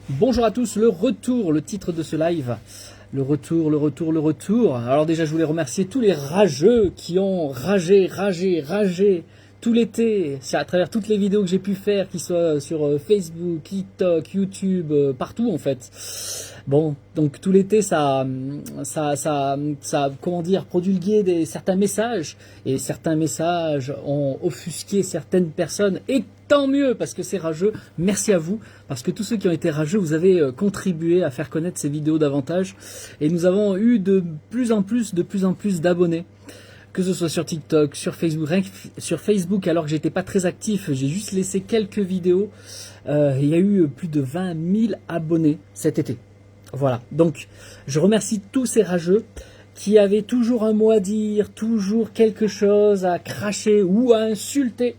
Bonjour à tous, le retour, le titre de ce live. Le retour, le retour, le retour. Alors déjà, je voulais remercier tous les rageux qui ont ragé tout l'été, à travers toutes les vidéos que j'ai pu faire, qu'ils soient sur Facebook, TikTok, YouTube, partout en fait. Bon, donc tout l'été, ça, comment dire, produlgué certains messages, et certains messages ont offusqué certaines personnes, et tant mieux, parce que c'est rageux. Merci à vous, parce que tous ceux qui ont été rageux, vous avez contribué à faire connaître ces vidéos davantage, et nous avons eu de plus en plus d'abonnés. Que ce soit sur TikTok, sur Facebook, rien que sur Facebook, alors que j'étais pas très actif, j'ai juste laissé quelques vidéos. Il y a eu plus de 20 000 abonnés cet été. Voilà, donc je remercie tous ces rageux qui avaient toujours un mot à dire, toujours quelque chose à cracher ou à insulter.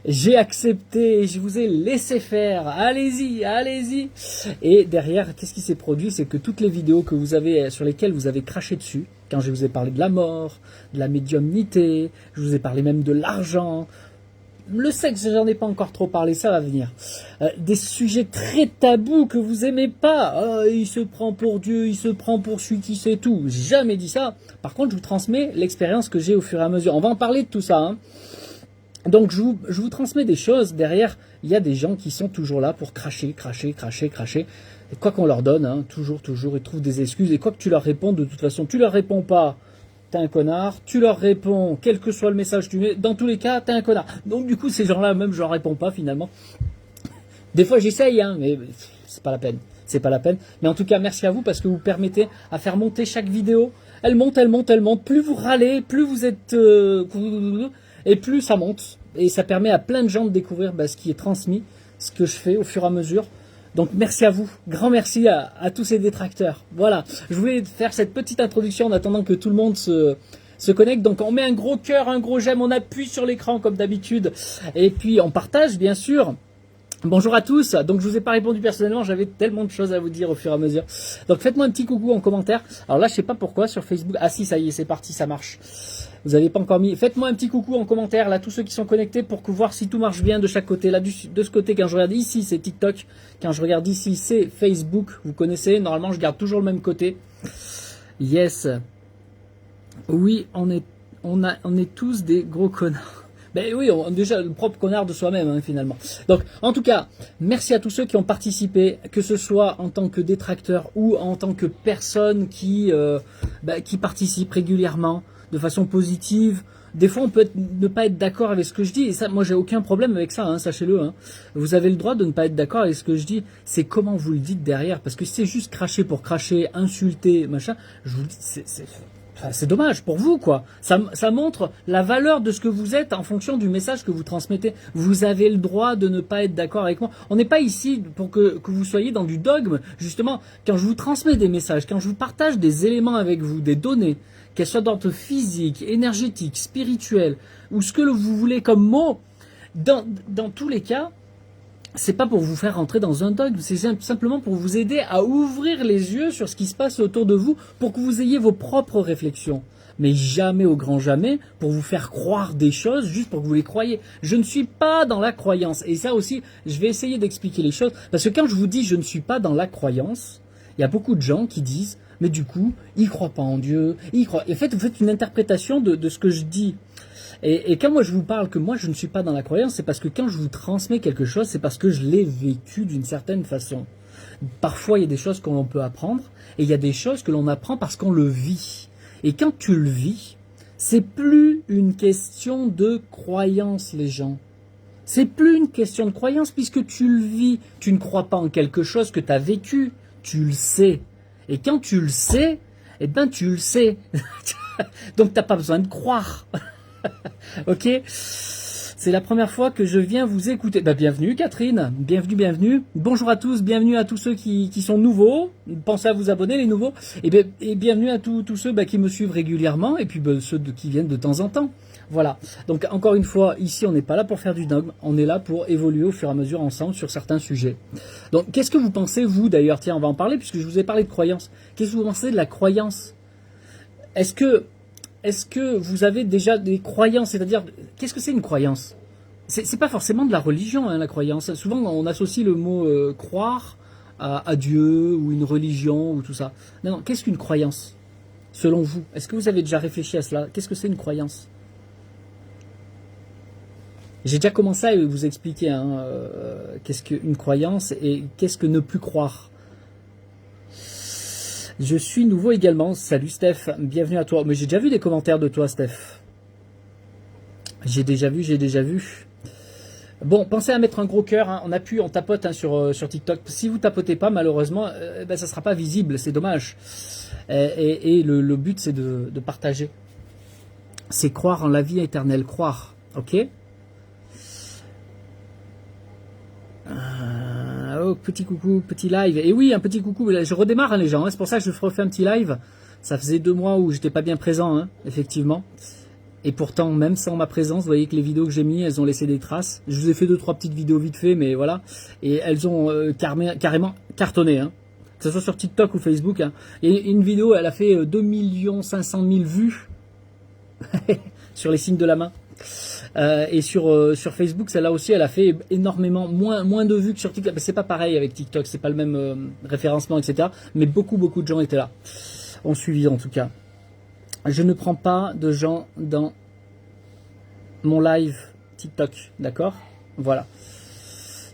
J'ai accepté, je vous ai laissé faire, allez-y, allez-y. Et derrière, qu'est-ce qui s'est produit? C'est que toutes les vidéos que vous avez, sur lesquelles vous avez craché dessus, quand je vous ai parlé de la mort, de la médiumnité, je vous ai parlé même de l'argent, le sexe, j'en ai pas encore trop parlé, ça va venir. Des sujets très tabous que vous aimez pas. Il se prend pour Dieu, il se prend pour celui qui sait tout. J'ai jamais dit ça. Par contre, je vous transmets l'expérience que j'ai au fur et à mesure. On va en parler de tout ça, hein. Donc je vous transmets des choses, derrière il y a des gens qui sont toujours là pour cracher. Et quoi qu'on leur donne, hein, toujours, ils trouvent des excuses, et quoi que tu leur réponds, de toute façon, tu leur réponds pas, t'es un connard, tu leur réponds, quel que soit le message que tu mets, dans tous les cas, t'es un connard. Donc du coup, ces gens-là, même je leur réponds pas finalement. Des fois j'essaye, hein, mais c'est pas la peine. C'est pas la peine. Mais en tout cas, merci à vous parce que vous permettez à faire monter chaque vidéo. Elle monte. Plus vous râlez, plus vous êtes... et plus ça monte. Et ça permet à plein de gens de découvrir ce qui est transmis, ce que je fais au fur et à mesure. Donc merci à vous, grand merci à tous ces détracteurs. Voilà, je voulais faire cette petite introduction en attendant que tout le monde se connecte. Donc on met un gros cœur, un gros j'aime, on appuie sur l'écran comme d'habitude. Et puis on partage bien sûr. Bonjour à tous, donc je vous ai pas répondu personnellement, j'avais tellement de choses à vous dire au fur et à mesure. Donc faites-moi un petit coucou en commentaire. Alors là je sais pas pourquoi sur Facebook, ah si ça y est c'est parti, ça marche. Vous n'avez pas encore mis, faites-moi un petit coucou en commentaire là tous ceux qui sont connectés pour voir si tout marche bien de chaque côté. Là de ce côté quand je regarde ici c'est TikTok, quand je regarde ici c'est Facebook, vous connaissez, normalement je garde toujours le même côté. Yes. Oui, on est tous des gros connards. Ben oui, déjà le propre connard de soi-même hein, finalement. Donc en tout cas, merci à tous ceux qui ont participé, que ce soit en tant que détracteur ou en tant que personne qui participe régulièrement de façon positive. Des fois on peut ne pas être d'accord avec ce que je dis, et ça moi j'ai aucun problème avec ça, hein, sachez-le. Hein. Vous avez le droit de ne pas être d'accord avec ce que je dis, c'est comment vous le dites derrière, parce que si c'est juste cracher pour cracher, insulter, machin, je vous le dis, c'est dommage pour vous, quoi. Ça montre la valeur de ce que vous êtes en fonction du message que vous transmettez. Vous avez le droit de ne pas être d'accord avec moi. On n'est pas ici pour que vous soyez dans du dogme. Justement, quand je vous transmets des messages, quand je vous partage des éléments avec vous, des données, qu'elles soient d'ordre physique, énergétique, spirituel, ou ce que vous voulez comme mot, dans tous les cas, c'est pas pour vous faire rentrer dans un dogme, c'est simplement pour vous aider à ouvrir les yeux sur ce qui se passe autour de vous, pour que vous ayez vos propres réflexions. Mais jamais au grand jamais pour vous faire croire des choses juste pour que vous les croyez. Je ne suis pas dans la croyance. Et ça aussi, je vais essayer d'expliquer les choses. Parce que quand je vous dis je ne suis pas dans la croyance, il y a beaucoup de gens qui disent mais du coup, ils ne croient pas en Dieu. En fait, vous faites une interprétation de ce que je dis. Et quand moi je vous parle que moi je ne suis pas dans la croyance, c'est parce que quand je vous transmets quelque chose, c'est parce que je l'ai vécu d'une certaine façon. Parfois il y a des choses qu'on peut apprendre, et il y a des choses que l'on apprend parce qu'on le vit. Et quand tu le vis, c'est plus une question de croyance, les gens. C'est plus une question de croyance puisque tu le vis. Tu ne crois pas en quelque chose que tu as vécu, tu le sais. Et quand tu le sais, eh ben tu le sais. Donc t'as pas besoin de croire. Ok, c'est la première fois que je viens vous écouter. Bienvenue Catherine, bienvenue. Bonjour à tous, bienvenue à tous ceux qui sont nouveaux. Pensez à vous abonner les nouveaux. Et bienvenue à tous ceux qui me suivent régulièrement et puis ceux qui viennent de temps en temps. Voilà, donc encore une fois, ici on n'est pas là pour faire du dogme, on est là pour évoluer au fur et à mesure ensemble sur certains sujets. Donc qu'est-ce que vous pensez vous d'ailleurs? Tiens, on va en parler puisque je vous ai parlé de croyance. Qu'est-ce que vous pensez de la croyance? Est-ce que vous avez déjà des croyances? C'est-à-dire, qu'est-ce que c'est une croyance? C'est pas forcément de la religion, hein, la croyance. Souvent, on associe le mot croire à Dieu ou une religion ou tout ça. Non, non, qu'est-ce qu'une croyance? Selon vous, est-ce que vous avez déjà réfléchi à cela? Qu'est-ce que c'est une croyance? J'ai déjà commencé à vous expliquer qu'est-ce qu'une croyance et qu'est-ce que ne plus croire. Je suis nouveau également. Salut Steph, bienvenue à toi. Mais j'ai déjà vu des commentaires de toi, Steph. J'ai déjà vu. Bon, pensez à mettre un gros cœur. Hein. On tapote sur TikTok. Si vous tapotez pas, malheureusement, ça sera pas visible. C'est dommage. Et le but, c'est de partager. C'est croire en la vie éternelle. Croire. Ok. Oh, petit coucou, petit live. Et oui, un petit coucou. Je redémarre les gens. Hein. C'est pour ça que je refais un petit live. Ça faisait 2 mois où j'étais pas bien présent, hein, effectivement. Et pourtant, même sans ma présence, vous voyez que les vidéos que j'ai mis, elles ont laissé des traces. Je vous ai fait 2-3 petites vidéos vite fait, mais voilà. Et elles ont carrément cartonné, hein. Que ce soit sur TikTok ou Facebook. Hein. Et une vidéo, elle a fait 2 500 000 vues sur les signes de la main. Et sur Facebook, celle-là aussi, elle a fait énormément moins de vues que sur TikTok. C'est pas pareil avec TikTok, c'est pas le même référencement, etc. Mais beaucoup de gens étaient là, ont suivi en tout cas. Je ne prends pas de gens dans mon live TikTok, d'accord? Voilà.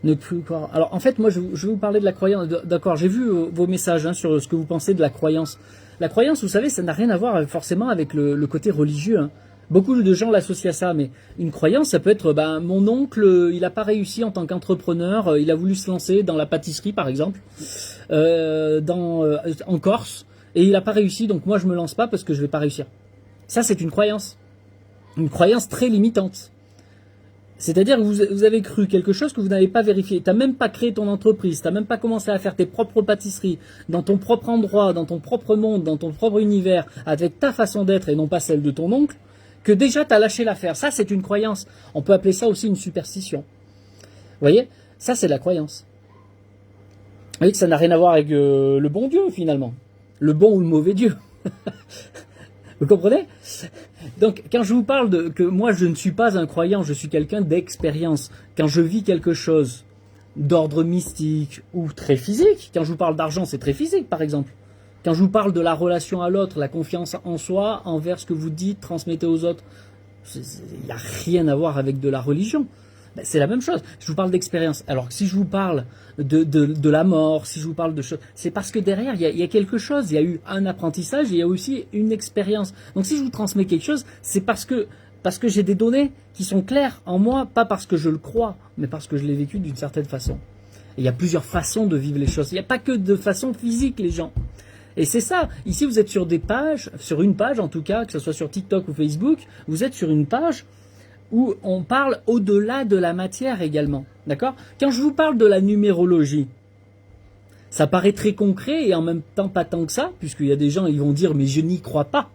Ne plus croire. Alors en fait, moi, je vais vous parler de la croyance. D'accord, j'ai vu vos messages hein, sur ce que vous pensez de la croyance. La croyance, vous savez, ça n'a rien à voir forcément avec le côté religieux. Hein. Beaucoup de gens l'associent à ça, mais une croyance, ça peut être, mon oncle, il n'a pas réussi en tant qu'entrepreneur, il a voulu se lancer dans la pâtisserie, par exemple, en Corse, et il n'a pas réussi, donc moi je me lance pas parce que je vais pas réussir. Ça, c'est une croyance très limitante. C'est-à-dire que vous avez cru quelque chose que vous n'avez pas vérifié. Tu n'as même pas créé ton entreprise, tu n'as même pas commencé à faire tes propres pâtisseries, dans ton propre endroit, dans ton propre monde, dans ton propre univers, avec ta façon d'être et non pas celle de ton oncle, que déjà tu as lâché l'affaire. Ça, c'est une croyance. On peut appeler ça aussi une superstition. Vous voyez? Ça, c'est de la croyance. Vous voyez que ça n'a rien à voir avec le bon Dieu, finalement. Le bon ou le mauvais Dieu. Vous comprenez? Donc, quand je vous parle que moi, je ne suis pas un croyant, je suis quelqu'un d'expérience. Quand je vis quelque chose d'ordre mystique ou très physique, quand je vous parle d'argent, c'est très physique, par exemple. Quand je vous parle de la relation à l'autre, la confiance en soi, envers ce que vous dites, transmettez aux autres, il n'y a rien à voir avec de la religion. C'est la même chose. Je vous parle d'expérience. Alors que si je vous parle de la mort, si je vous parle de choses, c'est parce que derrière, il y a quelque chose. Il y a eu un apprentissage et il y a aussi une expérience. Donc si je vous transmets quelque chose, c'est parce que j'ai des données qui sont claires en moi, pas parce que je le crois, mais parce que je l'ai vécu d'une certaine façon. Et il y a plusieurs façons de vivre les choses. Il n'y a pas que de façon physique, les gens. Et c'est ça. Ici, vous êtes sur des pages, sur une page en tout cas, que ce soit sur TikTok ou Facebook, vous êtes sur une page où on parle au-delà de la matière également. D'accord? Quand je vous parle de la numérologie, ça paraît très concret et en même temps pas tant que ça, puisqu'il y a des gens ils vont dire mais je n'y crois pas.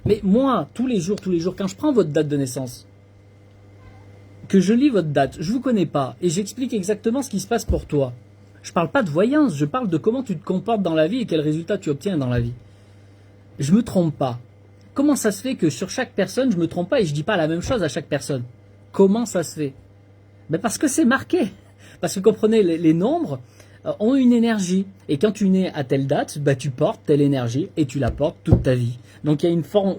Mais moi, tous les jours, quand je prends votre date de naissance, que je lis votre date, je vous connais pas et j'explique exactement ce qui se passe pour toi. Je parle pas de voyance, je parle de comment tu te comportes dans la vie et quels résultats tu obtiens dans la vie. Je me trompe pas. Comment ça se fait que sur chaque personne, je me trompe pas et je dis pas la même chose à chaque personne? Comment ça se fait? Parce que c'est marqué. Parce que comprenez, les nombres ont une énergie. Et quand tu nais à telle date, tu portes telle énergie et tu la portes toute ta vie. Donc il y a une forme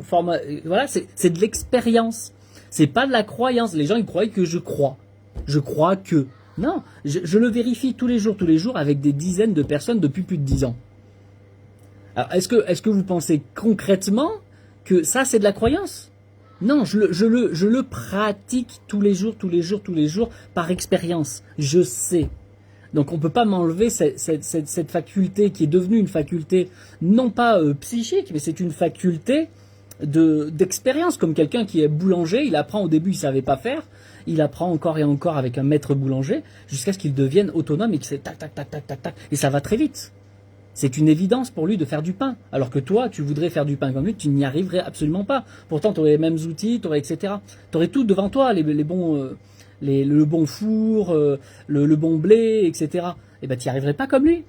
voilà, c'est de l'expérience. C'est pas de la croyance. Les gens ils croient que je crois. Je crois que. Non, je le vérifie tous les jours avec des dizaines de personnes depuis plus de 10 ans. Alors est-ce que vous pensez concrètement que ça c'est de la croyance? Non, je le pratique tous les jours par expérience. Je sais. Donc on ne peut pas m'enlever cette faculté qui est devenue une faculté non pas psychique, mais c'est une faculté d'expérience. Comme quelqu'un qui est boulanger, il apprend au début, il ne savait pas faire. Il apprend encore et encore avec un maître boulanger jusqu'à ce qu'il devienne autonome et qu'il sait tac, tac, tac, tac, tac, tac. Et ça va très vite. C'est une évidence pour lui de faire du pain. Alors que toi, tu voudrais faire du pain comme lui, tu n'y arriverais absolument pas. Pourtant, tu aurais les mêmes outils, etc. Tu aurais tout devant toi, le bon four, le bon blé, etc. Tu n'y arriverais pas comme lui.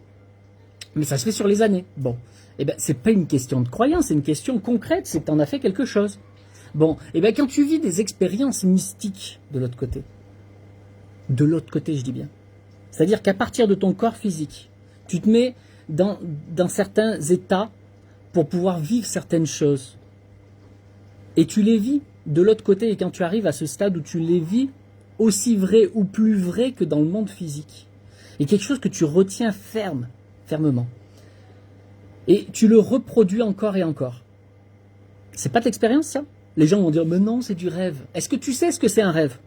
Mais ça se fait sur les années. Bon. C'est pas une question de croyance, c'est une question concrète, c'est que tu en as fait quelque chose. Bon. Quand tu vis des expériences mystiques de l'autre côté, je dis bien, c'est-à-dire qu'à partir de ton corps physique, Tu te mets dans certains états pour pouvoir vivre certaines choses. Et tu les vis de l'autre côté. Et quand tu arrives à ce stade où tu les vis, aussi vrai ou plus vrai que dans le monde physique. Et quelque chose que tu retiens fermement. Et tu le reproduis encore et encore. C'est pas de l'expérience, ça? Les gens vont dire, mais non, c'est du rêve. Est-ce que tu sais ce que c'est un rêve?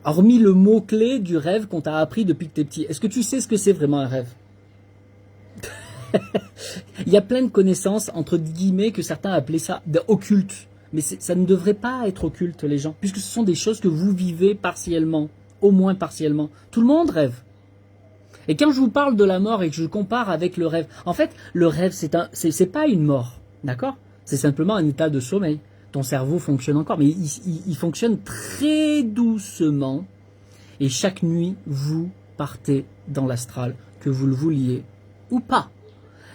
Hormis le mot-clé du rêve qu'on t'a appris depuis que t'es petit, est-ce que tu sais ce que c'est vraiment un rêve? Il y a plein de connaissances, entre guillemets, que certains appelaient ça occulte. Mais ça ne devrait pas être occulte, les gens, puisque ce sont des choses que vous vivez partiellement, au moins partiellement. Tout le monde rêve. Et quand je vous parle de la mort et que je compare avec le rêve, en fait, le rêve, c'est pas une mort, d'accord? C'est simplement un état de sommeil. Ton cerveau fonctionne encore, mais il fonctionne très doucement. Et chaque nuit, vous partez dans l'astral, que vous le vouliez ou pas.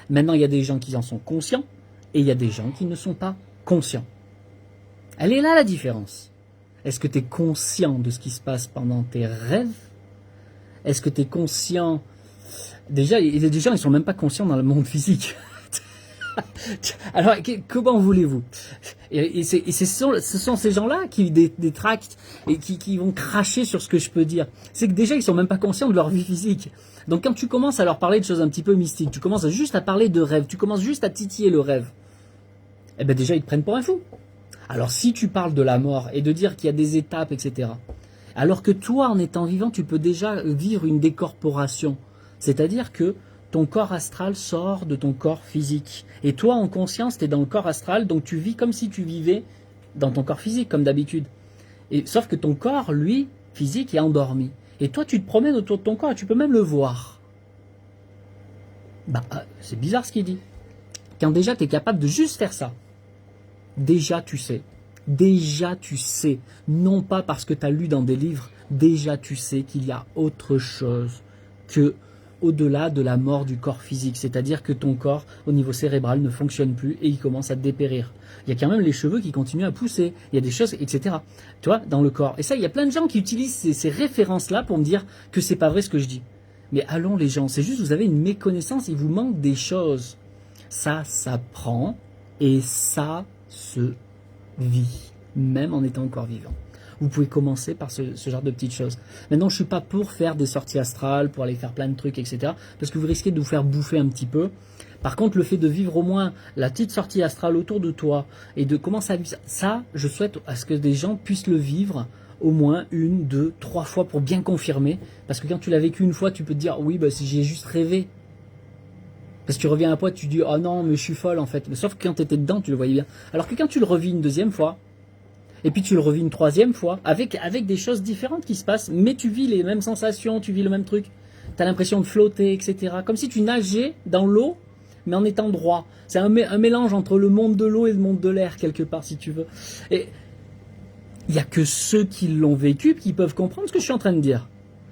Maintenant, il y a des gens qui en sont conscients et il y a des gens qui ne sont pas conscients. Elle est là la différence. Est-ce que tu es conscient de ce qui se passe pendant tes rêves? Est-ce que tu es conscient? Déjà, il y a des gens qui ne sont même pas conscients dans le monde physique. Alors, comment voulez-vous? Et ce sont ces gens-là qui détractent et qui vont cracher sur ce que je peux dire. C'est que déjà, ils sont même pas conscients de leur vie physique. Donc, quand tu commences à leur parler de choses un petit peu mystiques, tu commences juste à parler de rêve, tu commences juste à titiller le rêve, eh bien déjà, ils te prennent pour un fou. Alors, si tu parles de la mort et de dire qu'il y a des étapes, etc., alors que toi, en étant vivant, tu peux déjà vivre une décorporation. C'est-à-dire que ton corps astral sort de ton corps physique. Et toi, en conscience, tu es dans le corps astral, donc tu vis comme si tu vivais dans ton corps physique, comme d'habitude. Sauf que ton corps, lui, physique, est endormi. Et toi, tu te promènes autour de ton corps et tu peux même le voir. C'est bizarre ce qu'il dit. Quand déjà, tu es capable de juste faire ça, déjà, tu sais. Déjà, tu sais. Non pas parce que tu as lu dans des livres, déjà, tu sais qu'il y a autre chose que au-delà de la mort du corps physique, c'est-à-dire que ton corps, au niveau cérébral, ne fonctionne plus et il commence à dépérir. Il y a quand même les cheveux qui continuent à pousser, il y a des choses, etc. Tu vois, dans le corps. Et ça, il y a plein de gens qui utilisent ces références-là pour me dire que c'est pas vrai ce que je dis. Mais allons les gens, c'est juste vous avez une méconnaissance, il vous manque des choses. Ça s'apprend et ça se vit, même en étant encore vivant. Vous pouvez commencer par ce genre de petites choses. Maintenant, je ne suis pas pour faire des sorties astrales, pour aller faire plein de trucs, etc. Parce que vous risquez de vous faire bouffer un petit peu. Par contre, le fait de vivre au moins la petite sortie astrale autour de toi et de commencer à vivre ça, je souhaite à ce que des gens puissent le vivre au moins 1, 2, 3 fois pour bien confirmer. Parce que quand tu l'as vécu une fois, tu peux te dire, oui, si j'ai juste rêvé. Parce que tu reviens à toi, tu dis, oh non, mais je suis folle en fait. Mais sauf que quand tu étais dedans, tu le voyais bien. Alors que quand tu le revis une deuxième fois, et puis tu le revis une troisième fois, avec des choses différentes qui se passent, mais tu vis les mêmes sensations, tu vis le même truc. Tu as l'impression de flotter, etc. Comme si tu nageais dans l'eau, mais en étant droit. C'est un mélange entre le monde de l'eau et le monde de l'air, quelque part, si tu veux. Et il n'y a que ceux qui l'ont vécu qui peuvent comprendre ce que je suis en train de dire.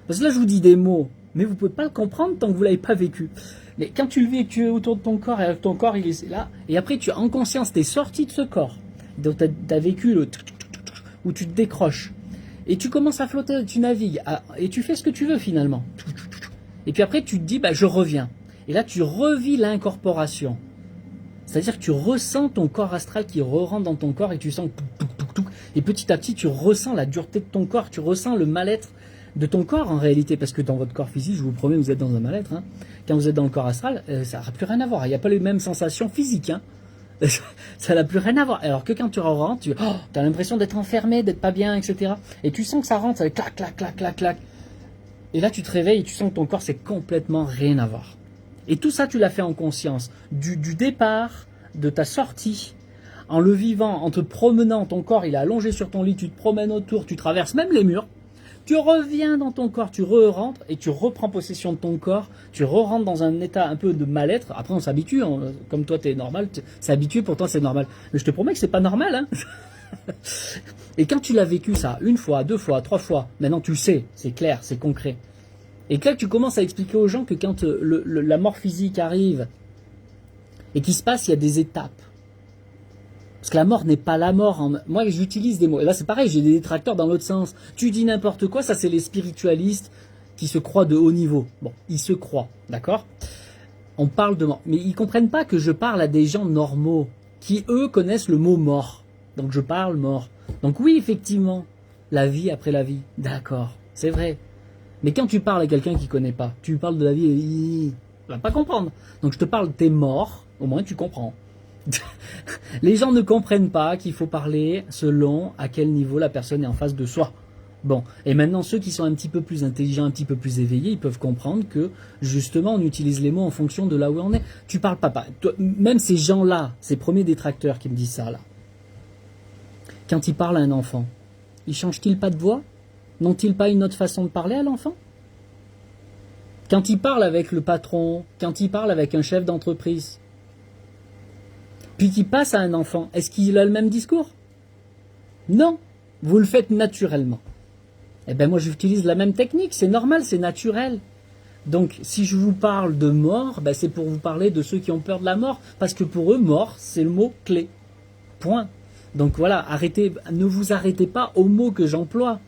Parce que là, je vous dis des mots, mais vous ne pouvez pas le comprendre tant que vous ne l'avez pas vécu. Mais quand tu le vis et que tu es autour de ton corps, et ton corps, il est là, et après, tu en conscience, tu es sorti de ce corps. Donc, tu as vécu le... où tu te décroches. Et tu commences à flotter, tu navigues, et tu fais ce que tu veux finalement. Et puis après, tu te dis, je reviens. Et là, tu revis l'incorporation. C'est-à-dire que tu ressens ton corps astral qui re-rentre dans ton corps et tu sens... Et petit à petit, tu ressens la dureté de ton corps, tu ressens le mal-être de ton corps en réalité. Parce que dans votre corps physique, je vous promets, vous êtes dans un mal-être. Hein. Quand vous êtes dans le corps astral, ça n'a plus rien à voir. Il n'y a pas les mêmes sensations physiques. Hein. Ça n'a plus rien à voir. Alors que quand tu rentres, tu as l'impression d'être enfermé, d'être pas bien, etc. Et tu sens que ça rentre, ça fait clac, clac, clac, clac, clac. Et là, tu te réveilles et tu sens que ton corps, c'est complètement rien à voir. Et tout ça, tu l'as fait en conscience. Du départ, de ta sortie, en le vivant, en te promenant, ton corps, il est allongé sur ton lit, tu te promènes autour, tu traverses même les murs. Tu reviens dans ton corps, tu rentres et tu reprends possession de ton corps, tu rentres dans un état un peu de mal-être. Après, on s'habitue, comme toi, tu es normal, c'est habitué, pour toi, c'est normal. Mais je te promets que c'est pas normal. Hein. Et quand tu l'as vécu ça, 1 fois, 2 fois, 3 fois, maintenant tu le sais, c'est clair, c'est concret. Et que là, tu commences à expliquer aux gens que quand la mort physique arrive et qu'il se passe, il y a des étapes. Parce que la mort n'est pas la mort. Moi, j'utilise des mots. Et là, c'est pareil, j'ai des détracteurs dans l'autre sens. Tu dis n'importe quoi, ça, c'est les spiritualistes qui se croient de haut niveau. Bon, ils se croient, d'accord? On parle de mort. Mais ils comprennent pas que je parle à des gens normaux, qui eux connaissent le mot mort. Donc je parle mort. Donc oui, effectivement, la vie après la vie. D'accord, c'est vrai. Mais quand tu parles à quelqu'un qui connaît pas, tu lui parles de la vie, il va pas comprendre. Donc je te parle, t'es mort, au moins tu comprends. Les gens ne comprennent pas qu'il faut parler selon à quel niveau la personne est en face de soi. Bon, et maintenant ceux qui sont un petit peu plus intelligents, un petit peu plus éveillés, ils peuvent comprendre que justement on utilise les mots en fonction de là où on est. Tu parles pas, même ces gens-là, ces premiers détracteurs qui me disent ça là, quand ils parlent à un enfant, ils changent-ils pas de voix? N'ont-ils pas une autre façon de parler à l'enfant? Quand ils parlent avec le patron, quand ils parlent avec un chef d'entreprise, puis qu'ils passent à un enfant, est-ce qu'il a le même discours? Non, vous le faites naturellement. Eh bien moi j'utilise la même technique, c'est normal, c'est naturel. Donc si je vous parle de mort, ben, c'est pour vous parler de ceux qui ont peur de la mort, parce que pour eux, mort, c'est le mot clé. Point. Donc voilà, arrêtez, ne vous arrêtez pas aux mots que j'emploie.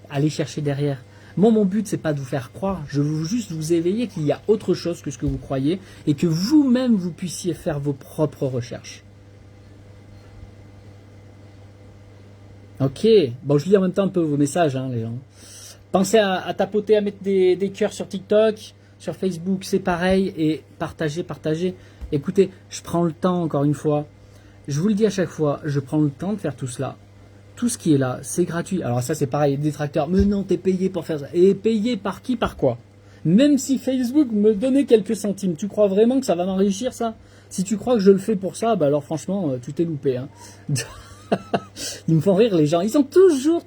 Allez chercher derrière. Moi, mon but, c'est pas de vous faire croire, je veux juste vous éveiller qu'il y a autre chose que ce que vous croyez, et que vous-même, vous puissiez faire vos propres recherches. Ok, bon, je lis en même temps un peu vos messages, hein, les gens. Pensez à tapoter, à mettre des cœurs sur TikTok, sur Facebook, c'est pareil, et partagez. Écoutez, je prends le temps, encore une fois, je vous le dis à chaque fois, je prends le temps de faire tout cela. Tout ce qui est là, c'est gratuit. Alors ça, c'est pareil, les détracteurs, mais non, t'es payé pour faire ça. Et payé par qui, par quoi? Même si Facebook me donnait quelques centimes, tu crois vraiment que ça va m'enrichir, ça? Si tu crois que je le fais pour ça, bah alors franchement, tu t'es loupé, hein. Ils me font rire, les gens. Ils ont toujours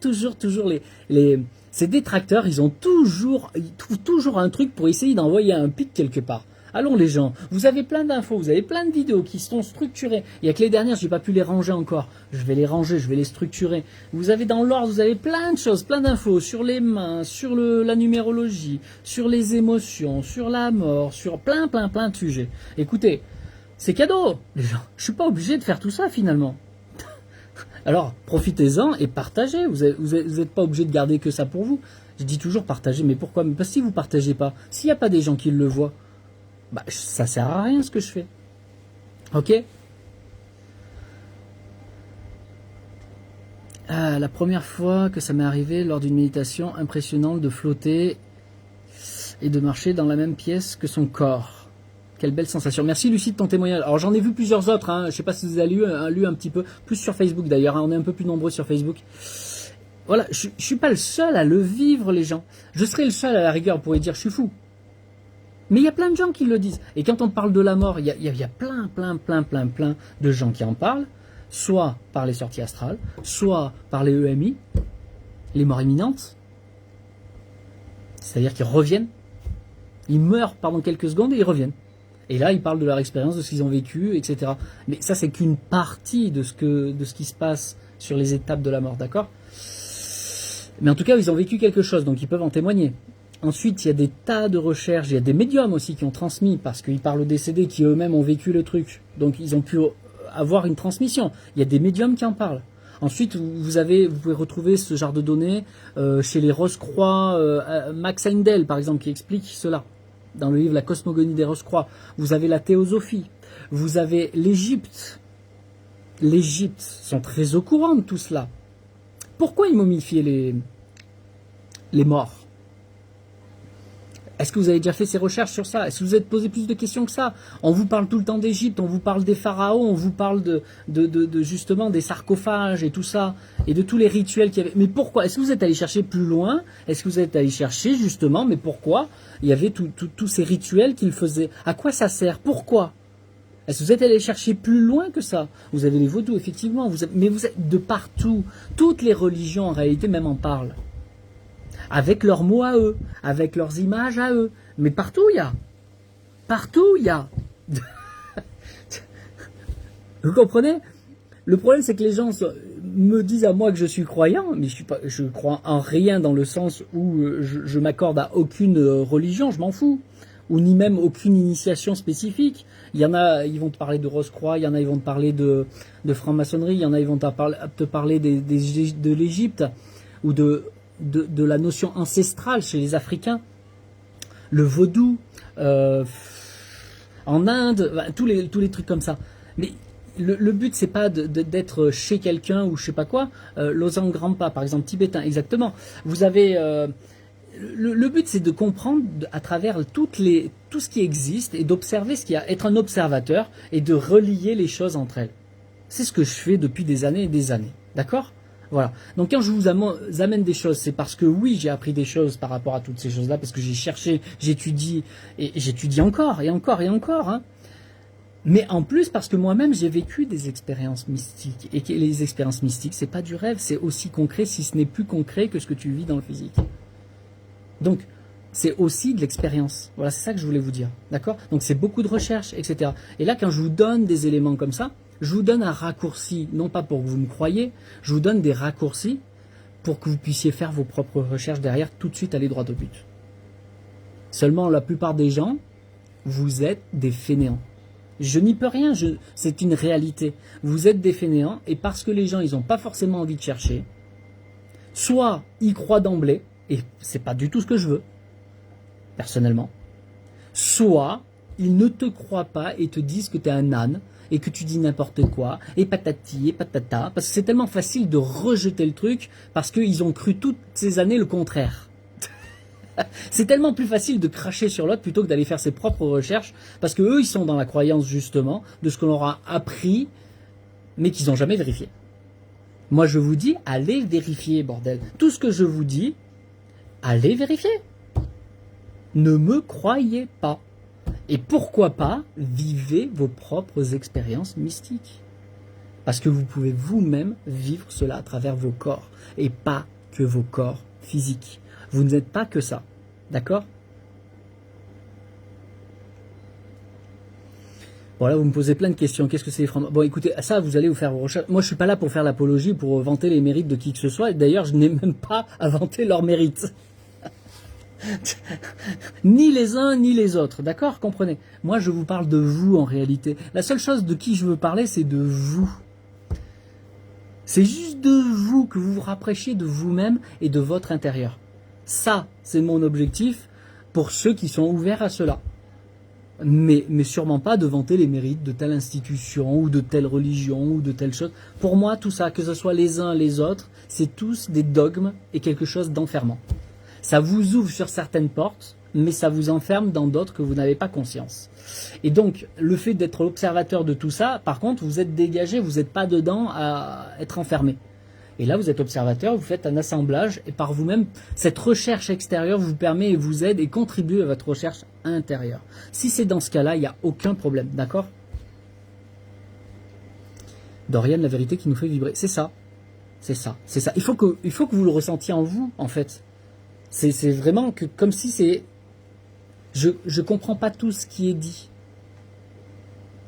ces détracteurs, ils trouvent toujours un truc pour essayer d'envoyer un pic quelque part. Allons les gens, vous avez plein d'infos, vous avez plein de vidéos qui sont structurées. Il y a que les dernières, j'ai pas pu les ranger encore. Je vais les ranger, je vais les structurer. Vous avez dans l'ordre, vous avez plein de choses, plein d'infos sur les mains, sur la numérologie, sur les émotions, sur la mort, sur plein de sujets. Écoutez, c'est cadeau, les gens. Je suis pas obligé de faire tout ça finalement. Alors, profitez-en et partagez. Vous n'êtes pas obligé de garder que ça pour vous. Je dis toujours partagez, mais pourquoi? Parce que si vous ne partagez pas, s'il n'y a pas des gens qui le voient, bah, ça ne sert à rien ce que je fais. Ok? La première fois que ça m'est arrivé lors d'une méditation impressionnante de flotter et de marcher dans la même pièce que son corps. Quelle belle sensation. Merci Lucie de ton témoignage. Alors j'en ai vu plusieurs autres, hein. Je ne sais pas si vous avez lu un petit peu, plus sur Facebook d'ailleurs, hein. On est un peu plus nombreux sur Facebook. Voilà, je ne suis pas le seul à le vivre les gens. Je serais le seul à la rigueur pour dire je suis fou. Mais il y a plein de gens qui le disent. Et quand on parle de la mort, il y a plein de gens qui en parlent, soit par les sorties astrales, soit par les EMI, les morts imminentes. C'est-à-dire qu'ils reviennent. Ils meurent pendant quelques secondes et ils reviennent. Et là, ils parlent de leur expérience, de ce qu'ils ont vécu, etc. Mais ça, c'est qu'une partie de ce qui se passe sur les étapes de la mort, d'accord? Mais en tout cas, ils ont vécu quelque chose, donc ils peuvent en témoigner. Ensuite, il y a des tas de recherches, il y a des médiums aussi qui ont transmis, parce qu'ils parlent aux décédés qui eux-mêmes ont vécu le truc. Donc ils ont pu avoir une transmission. Il y a des médiums qui en parlent. Ensuite, vous pouvez retrouver ce genre de données chez les Rose-Croix, Max Heindel, par exemple, qui explique cela. Dans le livre La cosmogonie des Rose-Croix, vous avez la théosophie, vous avez l'Égypte. L'Égypte sont très au courant de tout cela. Pourquoi ils momifiaient les morts? Est-ce que vous avez déjà fait ces recherches sur ça? Est-ce que vous vous êtes posé plus de questions que ça? On vous parle tout le temps d'Égypte, on vous parle des pharaons, on vous parle de justement des sarcophages et tout ça, et de tous les rituels qu'il y avait. Mais pourquoi? Est-ce que vous êtes allé chercher plus loin? Est-ce que vous êtes allé chercher justement, mais pourquoi il y avait tous ces rituels qu'ils faisaient? À quoi ça sert? Pourquoi? Est-ce que vous êtes allé chercher plus loin que ça? Vous avez les vaudous, effectivement, mais vous êtes de partout. Toutes les religions, en réalité, même en parlent. Avec leurs mots à eux, avec leurs images à eux. Mais partout, il y a. Partout, il y a. Vous comprenez? Le problème, c'est que les gens me disent à moi que je suis croyant, mais je crois en rien dans le sens où je m'accorde à aucune religion, je m'en fous. Ou ni même aucune initiation spécifique. Il y en a, ils vont te parler de Rose-Croix, il y en a, ils vont te parler de franc-maçonnerie, il y en a, ils vont te parler de l'Égypte, ou de la notion ancestrale chez les Africains. le vaudou, en Inde, tous les trucs comme ça. Mais le but, c'est pas d'être chez quelqu'un ou je sais pas quoi. Losang Rampa, par exemple, tibétain, exactement. Vous avez le but, c'est de comprendre à travers tout ce qui existe et d'observer ce qu'il y a, être un observateur et de relier les choses entre elles. C'est ce que je fais depuis des années et des années. D'accord ? Voilà. Donc quand je vous amène des choses, c'est parce que oui, j'ai appris des choses par rapport à toutes ces choses-là, parce que j'ai cherché, j'étudie, et j'étudie encore, et encore, et encore. Hein. Mais en plus, parce que moi-même, j'ai vécu des expériences mystiques. Et que les expériences mystiques, c'est pas du rêve, c'est aussi concret, si ce n'est plus concret que ce que tu vis dans le physique. Donc, c'est aussi de l'expérience. Voilà, c'est ça que je voulais vous dire. D'accord ? Donc, c'est beaucoup de recherche, etc. Et là, quand je vous donne des éléments comme ça, je vous donne un raccourci, non pas pour que vous me croyiez, je vous donne des raccourcis pour que vous puissiez faire vos propres recherches derrière, tout de suite aller droit au but. Seulement, la plupart des gens, vous êtes des fainéants. Je n'y peux rien, c'est une réalité. Vous êtes des fainéants, et parce que les gens, ils n'ont pas forcément envie de chercher, soit ils croient d'emblée, et c'est pas du tout ce que je veux, personnellement, soit ils ne te croient pas et te disent que tu es un âne, et que tu dis n'importe quoi, et patati, et patata, parce que c'est tellement facile de rejeter le truc, parce qu'ils ont cru toutes ces années le contraire. C'est tellement plus facile de cracher sur l'autre plutôt que d'aller faire ses propres recherches, parce que eux, ils sont dans la croyance, justement, de ce qu'on leur a appris, mais qu'ils n'ont jamais vérifié. Moi, je vous dis, allez vérifier, bordel. Tout ce que je vous dis, allez vérifier. Ne me croyez pas. Et pourquoi pas, vivez vos propres expériences mystiques. Parce que vous pouvez vous-même vivre cela à travers vos corps, et pas que vos corps physiques. Vous n'êtes pas que ça. D'accord ? Bon, là, vous me posez plein de questions. Qu'est-ce que c'est les francs-maçons ? Bon, écoutez, ça, vous allez vous faire vos recherches. Moi, je suis pas là pour faire l'apologie, pour vanter les mérites de qui que ce soit. Et d'ailleurs, je n'ai même pas à vanter leurs mérites. Ni les uns, ni les autres. D'accord ? Comprenez ? Moi, je vous parle de vous, en réalité. La seule chose de qui je veux parler, c'est de vous. C'est juste de vous, que vous vous rapprochiez de vous-même et de votre intérieur. Ça, c'est mon objectif pour ceux qui sont ouverts à cela. Mais sûrement pas de vanter les mérites de telle institution ou de telle religion ou de telle chose. Pour moi, tout ça, que ce soit les uns les autres, c'est tous des dogmes et quelque chose d'enfermant. Ça vous ouvre sur certaines portes, mais ça vous enferme dans d'autres que vous n'avez pas conscience. Et donc, le fait d'être l'observateur de tout ça, par contre, vous êtes dégagé, vous n'êtes pas dedans à être enfermé. Et là, vous êtes observateur, vous faites un assemblage, et par vous-même, cette recherche extérieure vous permet et vous aide et contribue à votre recherche intérieure. Si c'est dans ce cas-là, il n'y a aucun problème, d'accord ? Dorian, la vérité qui nous fait vibrer. C'est ça. C'est ça. C'est ça. Il faut que vous le ressentiez en vous, en fait. C'est vraiment que, comme si c'est... Je comprends pas tout ce qui est dit.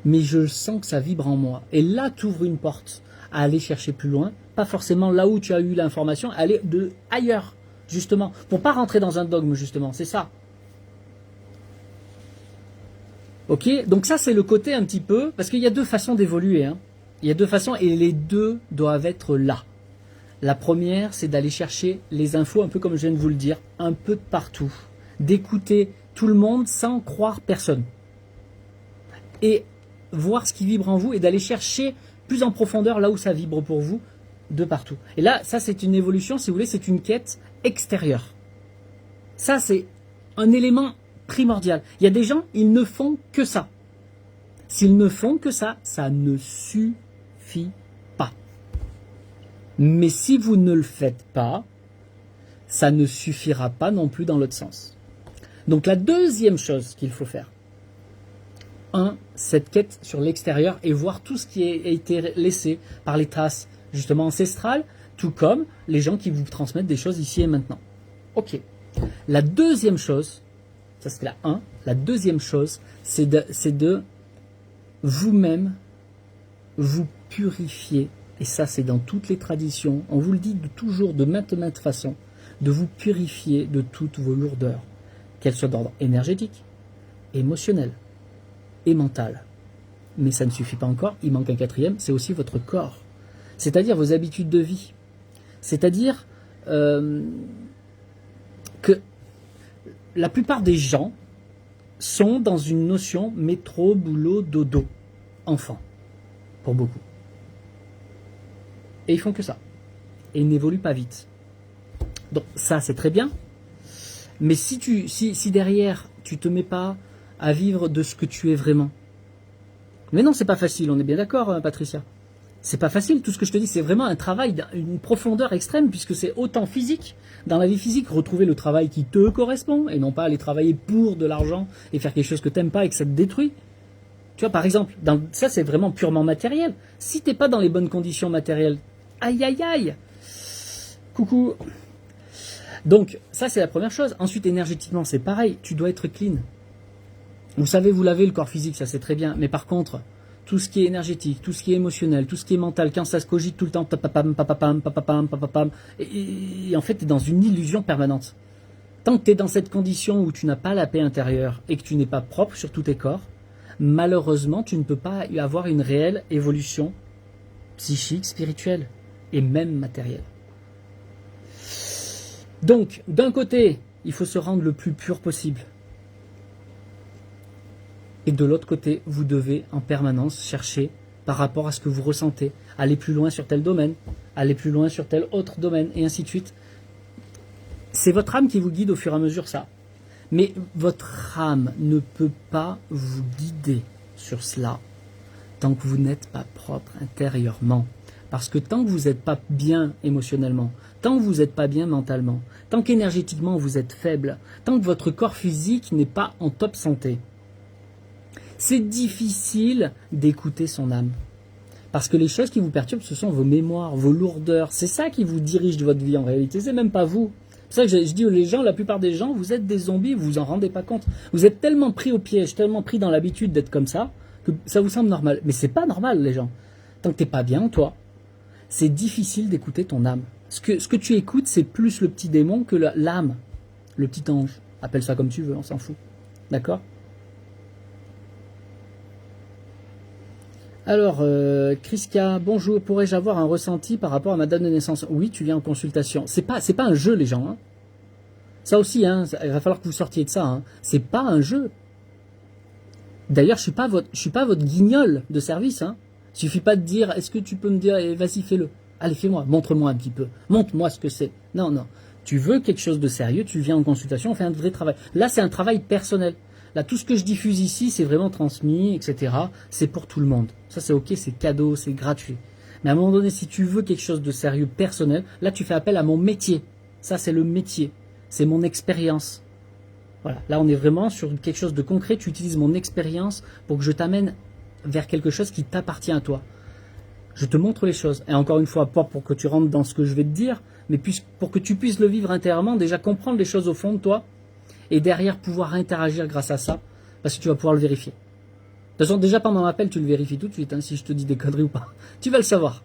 Mais je sens que ça vibre en moi. Et là, tu ouvres une porte à aller chercher plus loin. Pas forcément là où tu as eu l'information, aller ailleurs, justement. Pour pas rentrer dans un dogme, justement. C'est ça. Ok ? Donc ça, c'est le côté un petit peu... Parce qu'il y a deux façons d'évoluer. Hein. Il y a deux façons et les deux doivent être là. La première, c'est d'aller chercher les infos, un peu comme je viens de vous le dire, un peu de partout. D'écouter tout le monde sans croire personne. Et voir ce qui vibre en vous et d'aller chercher plus en profondeur là où ça vibre pour vous, de partout. Et là, ça c'est une évolution, si vous voulez, c'est une quête extérieure. Ça c'est un élément primordial. Il y a des gens, ils ne font que ça. S'ils ne font que ça, ça ne suffit pas. Mais si vous ne le faites pas, ça ne suffira pas non plus dans l'autre sens. Donc la deuxième chose qu'il faut faire, cette quête sur l'extérieur et voir tout ce qui a été laissé par les traces justement ancestrales, tout comme les gens qui vous transmettent des choses ici et maintenant. Ok. La deuxième chose, ça c'était la 1, la deuxième chose, c'est de vous-même vous purifier, et ça c'est dans toutes les traditions, on vous le dit toujours de maintes façons, de vous purifier de toutes vos lourdeurs, qu'elles soient d'ordre énergétique, émotionnel et mental. Mais ça ne suffit pas encore, il manque un quatrième, c'est aussi votre corps. C'est-à-dire vos habitudes de vie. C'est-à-dire que la plupart des gens sont dans une notion métro, boulot, dodo, enfant, pour beaucoup. Et ils font que ça. Et ils n'évoluent pas vite. Donc ça, c'est très bien. Mais si derrière, tu te mets pas à vivre de ce que tu es vraiment. Mais non, c'est pas facile, on est bien d'accord, Patricia. C'est pas facile, tout ce que je te dis, c'est vraiment un travail d'une profondeur extrême, puisque c'est autant physique, dans la vie physique, retrouver le travail qui te correspond, et non pas aller travailler pour de l'argent, et faire quelque chose que t'aimes pas et que ça te détruit. Tu vois, par exemple, ça c'est vraiment purement matériel. Si t'es pas dans les bonnes conditions matérielles, aïe aïe aïe, coucou. Donc, ça c'est la première chose. Ensuite, énergétiquement, c'est pareil, tu dois être clean. Vous savez, vous lavez le corps physique, ça c'est très bien, mais par contre, tout ce qui est énergétique, tout ce qui est émotionnel, tout ce qui est mental, quand ça se cogite tout le temps, papapam, papapam, papapam, papapam, et en fait, tu es dans une illusion permanente. Tant que tu es dans cette condition où tu n'as pas la paix intérieure et que tu n'es pas propre sur tous tes corps, malheureusement, tu ne peux pas avoir une réelle évolution psychique, spirituelle et même matérielle. Donc, d'un côté, il faut se rendre le plus pur possible. Et de l'autre côté, vous devez en permanence chercher par rapport à ce que vous ressentez, aller plus loin sur tel domaine, aller plus loin sur tel autre domaine, et ainsi de suite. C'est votre âme qui vous guide au fur et à mesure, ça. Mais votre âme ne peut pas vous guider sur cela tant que vous n'êtes pas propre intérieurement. Parce que tant que vous n'êtes pas bien émotionnellement, tant que vous n'êtes pas bien mentalement, tant qu'énergétiquement vous êtes faible, tant que votre corps physique n'est pas en top santé, c'est difficile d'écouter son âme. Parce que les choses qui vous perturbent, ce sont vos mémoires, vos lourdeurs. C'est ça qui vous dirige de votre vie en réalité. C'est même pas vous. C'est ça que je dis aux gens, la plupart des gens, vous êtes des zombies, vous vous en rendez pas compte. Vous êtes tellement pris au piège, tellement pris dans l'habitude d'être comme ça, que ça vous semble normal. Mais c'est pas normal, les gens. Tant que t'es pas bien, toi, c'est difficile d'écouter ton âme. Ce que tu écoutes, c'est plus le petit démon que l'âme. Le petit ange. Appelle ça comme tu veux, on s'en fout. D'accord ? Alors, Chriska, bonjour, pourrais-je avoir un ressenti par rapport à ma date de naissance? Oui, tu viens en consultation. C'est pas un jeu, les gens. Hein. Ça aussi, hein, il va falloir que vous sortiez de ça. Hein. C'est pas un jeu. D'ailleurs, je suis pas votre guignol de service. Hein. Il suffit pas de dire, est-ce que tu peux me dire, vas-y, fais-le. Allez, fais-moi, montre-moi un petit peu. Montre-moi ce que c'est. Non, non. Tu veux quelque chose de sérieux, tu viens en consultation, on fait un vrai travail. Là, c'est un travail personnel. Là, tout ce que je diffuse ici, c'est vraiment transmis, etc. C'est pour tout le monde. Ça, c'est ok, c'est cadeau, c'est gratuit. Mais à un moment donné, si tu veux quelque chose de sérieux, personnel, là, tu fais appel à mon métier. Ça, c'est le métier. C'est mon expérience. Voilà. Là, on est vraiment sur quelque chose de concret. Tu utilises mon expérience pour que je t'amène vers quelque chose qui t'appartient à toi. Je te montre les choses. Et encore une fois, pas pour que tu rentres dans ce que je vais te dire, mais pour que tu puisses le vivre intérieurement, déjà comprendre les choses au fond de toi, et derrière pouvoir interagir grâce à ça, parce que tu vas pouvoir le vérifier. De toute façon, déjà pendant l'appel, tu le vérifies tout de suite, hein, si je te dis des conneries ou pas. Tu vas le savoir.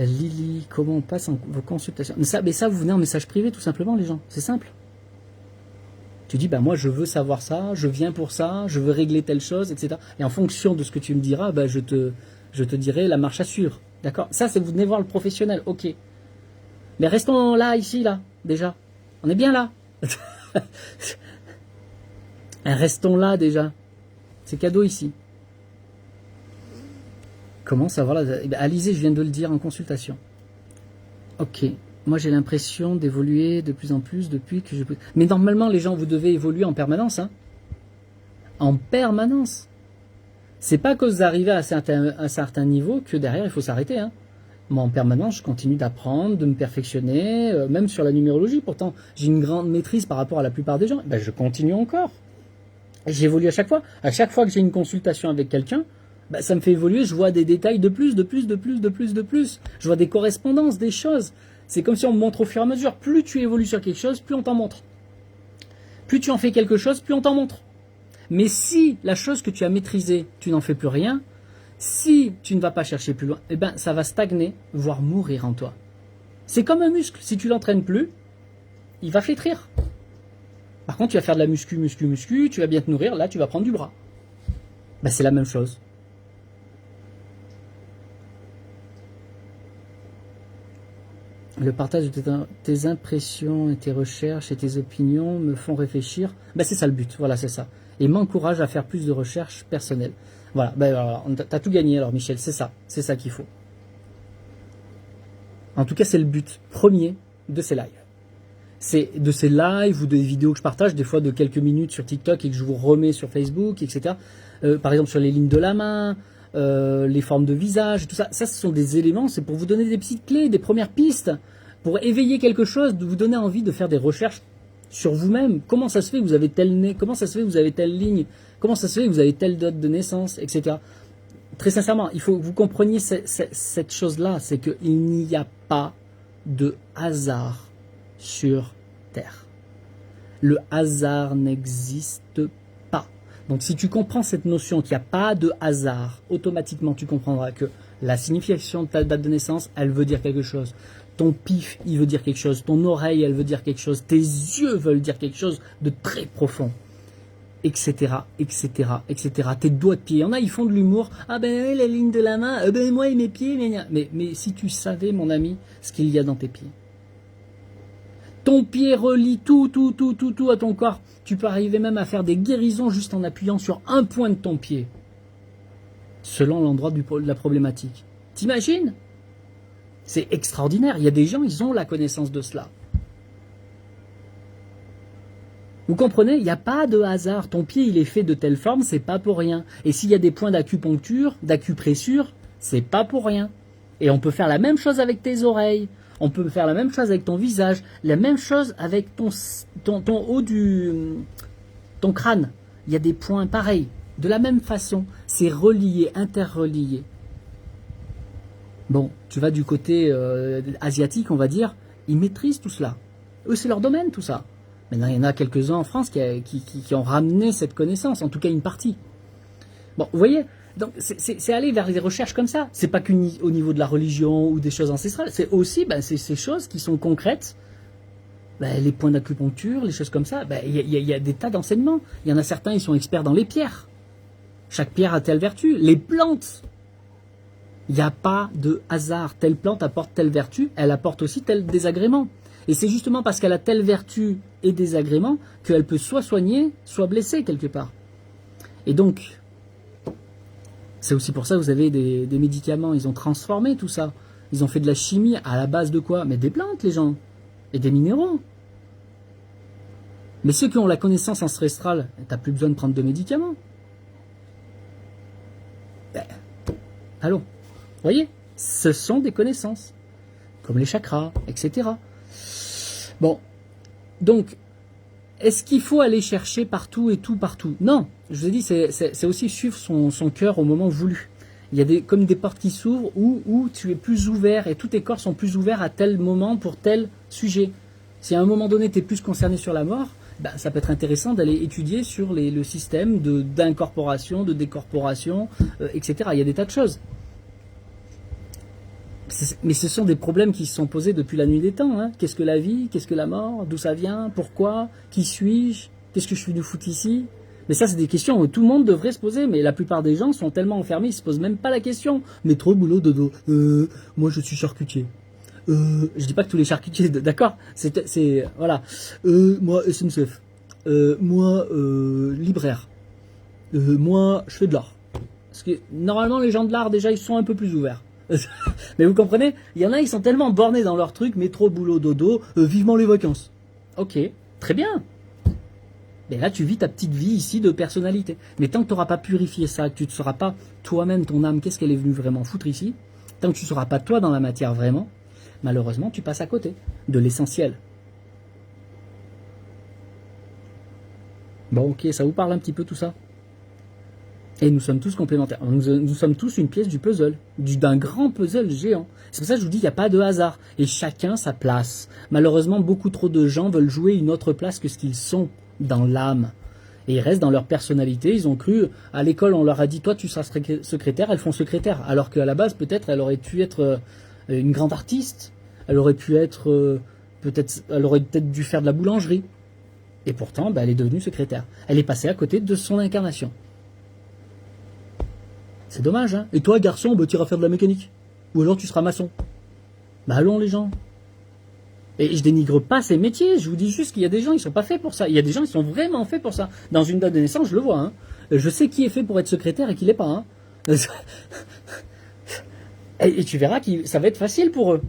Lily, comment on passe vos consultations? Mais ça, vous venez en message privé, tout simplement, les gens. C'est simple. Tu dis, moi, je veux savoir ça, je viens pour ça, je veux régler telle chose, etc. Et en fonction de ce que tu me diras, je te dirai la marche à suivre. D'accord? Ça, c'est vous venez voir le professionnel, ok. Mais restons là, ici, là, déjà. On est bien là. Restons là, déjà. C'est cadeau ici. Comment savoir là? Alizé, je viens de le dire en consultation. Ok. Moi, j'ai l'impression d'évoluer de plus en plus depuis que je... Mais normalement, les gens, vous devez évoluer en permanence. Hein. En permanence. C'est pas que vous arrivez à un certain niveau que derrière, il faut s'arrêter. Hein. Moi, en permanence, je continue d'apprendre, de me perfectionner, même sur la numérologie. Pourtant, j'ai une grande maîtrise par rapport à la plupart des gens. Je continue encore. J'évolue à chaque fois. À chaque fois que j'ai une consultation avec quelqu'un, ça me fait évoluer. Je vois des détails de plus. Je vois des correspondances, des choses. C'est comme si on me montre au fur et à mesure. Plus tu évolues sur quelque chose, plus on t'en montre. Plus tu en fais quelque chose, plus on t'en montre. Mais si la chose que tu as maîtrisée, tu n'en fais plus rien, si tu ne vas pas chercher plus loin, ça va stagner, voire mourir en toi. C'est comme un muscle. Si tu l'entraînes plus, il va flétrir. Par contre, tu vas faire de la muscu, tu vas bien te nourrir, là, tu vas prendre du gras. C'est la même chose. Le partage de tes impressions et tes recherches et tes opinions me font réfléchir. Ben, c'est ça le but, voilà, c'est ça. Et m'encourage à faire plus de recherches personnelles. Voilà, ben, alors, t'as tout gagné alors Michel, c'est ça qu'il faut. En tout cas, c'est le but premier de ces lives. C'est de ces lives ou des vidéos que je partage, des fois de quelques minutes sur TikTok et que je vous remets sur Facebook, etc. Par exemple sur les lignes de la main, les formes de visage, tout ça. Ça, ce sont des éléments, c'est pour vous donner des petites clés, des premières pistes, pour éveiller quelque chose, de vous donner envie de faire des recherches sur vous-même. Comment ça se fait que vous avez tel nez? Comment ça se fait que vous avez telle ligne? Comment ça se fait que vous avez telle date de naissance, etc. Très sincèrement, il faut que vous compreniez cette chose-là, c'est qu'il n'y a pas de hasard sur Terre. Le hasard n'existe pas. Donc si tu comprends cette notion qu'il n'y a pas de hasard, automatiquement tu comprendras que la signification de ta date de naissance, elle veut dire quelque chose. Ton pif, il veut dire quelque chose. Ton oreille, elle veut dire quelque chose. Tes yeux veulent dire quelque chose de très profond. Etc, etc, etc. Tes doigts de pied. Il y en a, ils font de l'humour. Ah ben, la ligne de la main. Ah ben, moi et mes pieds. Mais si tu savais, mon ami, ce qu'il y a dans tes pieds. Ton pied relie tout à ton corps. Tu peux arriver même à faire des guérisons juste en appuyant sur un point de ton pied. Selon l'endroit de la problématique. T'imagines? C'est extraordinaire. Il y a des gens, ils ont la connaissance de cela. Vous comprenez? Il n'y a pas de hasard. Ton pied, il est fait de telle forme, c'est pas pour rien. Et s'il y a des points d'acupuncture, d'acupressure, c'est pas pour rien. Et on peut faire la même chose avec tes oreilles. On peut faire la même chose avec ton visage. La même chose avec ton haut ton crâne. Il y a des points pareils. De la même façon. C'est relié, interrelié. Bon, tu vas du côté asiatique, on va dire. Ils maîtrisent tout cela. Eux, c'est leur domaine, tout ça. Maintenant, il y en a quelques-uns en France qui ont ramené cette connaissance, en tout cas une partie. Bon, vous voyez, donc c'est aller vers des recherches comme ça. C'est pas qu'au niveau de la religion ou des choses ancestrales, c'est aussi ces choses qui sont concrètes. Les points d'acupuncture, les choses comme ça, il y a des tas d'enseignements. Il y en a certains, ils sont experts dans les pierres. Chaque pierre a telle vertu. Les plantes, il n'y a pas de hasard. Telle plante apporte telle vertu, elle apporte aussi tel désagrément. Et c'est justement parce qu'elle a telle vertu et désagrément qu'elle peut soit soigner, soit blesser quelque part. Et donc, c'est aussi pour ça que vous avez des médicaments. Ils ont transformé tout ça. Ils ont fait de la chimie à la base de quoi? Mais des plantes, les gens. Et des minéraux. Mais ceux qui ont la connaissance ancestrale, t'as plus besoin de prendre de médicaments. Allons. Vous voyez? Ce sont des connaissances. Comme les chakras, etc. Bon, donc, est-ce qu'il faut aller chercher partout et tout partout? Non, je vous ai dit, c'est aussi suivre son cœur au moment voulu. Il y a comme des portes qui s'ouvrent où tu es plus ouvert et tous tes corps sont plus ouverts à tel moment pour tel sujet. Si à un moment donné tu es plus concerné sur la mort, ça peut être intéressant d'aller étudier sur le système d'incorporation, de décorporation, etc. Il y a des tas de choses. Mais ce sont des problèmes qui se sont posés depuis la nuit des temps. Hein. Qu'est-ce que la vie? Qu'est-ce que la mort? D'où ça vient? Pourquoi? Qui suis-je? Qu'est-ce que je suis de foutre ici? Mais ça, c'est des questions que tout le monde devrait se poser. Mais la plupart des gens sont tellement enfermés, ils se posent même pas la question. Métro, boulot, dodo. Moi, je suis charcutier. Je dis pas que tous les charcutiers, d'accord? Voilà. Moi, SNCF. Moi, libraire. Moi, je fais de l'art. Parce que normalement, les gens de l'art, déjà, ils sont un peu plus ouverts. Mais vous comprenez, il y en a, ils sont tellement bornés dans leur truc, métro, boulot, dodo, vivement les vacances. Ok, très bien. Mais là, tu vis ta petite vie ici de personnalité. Mais tant que tu n'auras pas purifié ça, que tu ne sauras pas toi-même, ton âme, qu'est-ce qu'elle est venue vraiment foutre ici, tant que tu ne sauras pas toi dans la matière vraiment, malheureusement, tu passes à côté de l'essentiel. Bon, ok, ça vous parle un petit peu tout ça? Et nous sommes tous complémentaires. Nous sommes tous une pièce du puzzle, d'un grand puzzle géant. C'est pour ça que je vous dis qu'il n'y a pas de hasard. Et chacun sa place. Malheureusement, beaucoup trop de gens veulent jouer une autre place que ce qu'ils sont dans l'âme. Et ils restent dans leur personnalité. Ils ont cru, à l'école, on leur a dit, toi tu seras secrétaire, elles font secrétaire. Alors qu'à la base, peut-être, elle aurait pu être une grande artiste. Elle aurait pu être, elle aurait peut-être dû faire de la boulangerie. Et pourtant, elle est devenue secrétaire. Elle est passée à côté de son incarnation. C'est dommage, hein. Et toi, garçon, tu iras faire de la mécanique. Ou alors tu seras maçon. Allons les gens. Et je dénigre pas ces métiers, je vous dis juste qu'il y a des gens, ils sont pas faits pour ça. Il y a des gens, ils sont vraiment faits pour ça. Dans une date de naissance, je le vois. Hein. Je sais qui est fait pour être secrétaire et qui l'est pas. Hein. Et tu verras que ça va être facile pour eux.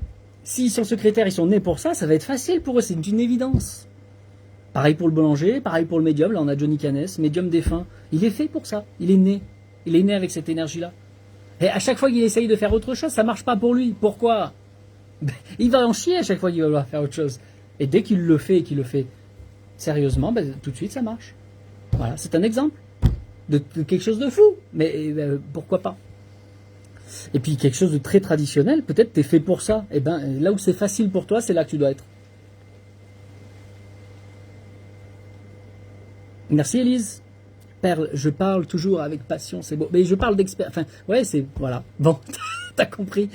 S'ils sont secrétaires, ils sont nés pour ça, ça va être facile pour eux, c'est une évidence. Pareil pour le boulanger, pareil pour le médium, là on a Johnny Canes, médium défunt. Il est fait pour ça, il est né. Il est né avec cette énergie-là. Et à chaque fois qu'il essaye de faire autre chose, ça marche pas pour lui. Pourquoi ? Il va en chier à chaque fois qu'il va vouloir faire autre chose. Et dès qu'il le fait et qu'il le fait sérieusement, tout de suite ça marche. Voilà, c'est un exemple de quelque chose de fou. Mais pourquoi pas ? Et puis quelque chose de très traditionnel, peut-être t'es fait pour ça. Et là où c'est facile pour toi, c'est là que tu dois être. Merci Élise. Perle, je parle toujours avec passion, c'est beau. Mais je parle d'expert. Enfin, ouais, c'est. Voilà. Bon, t'as compris.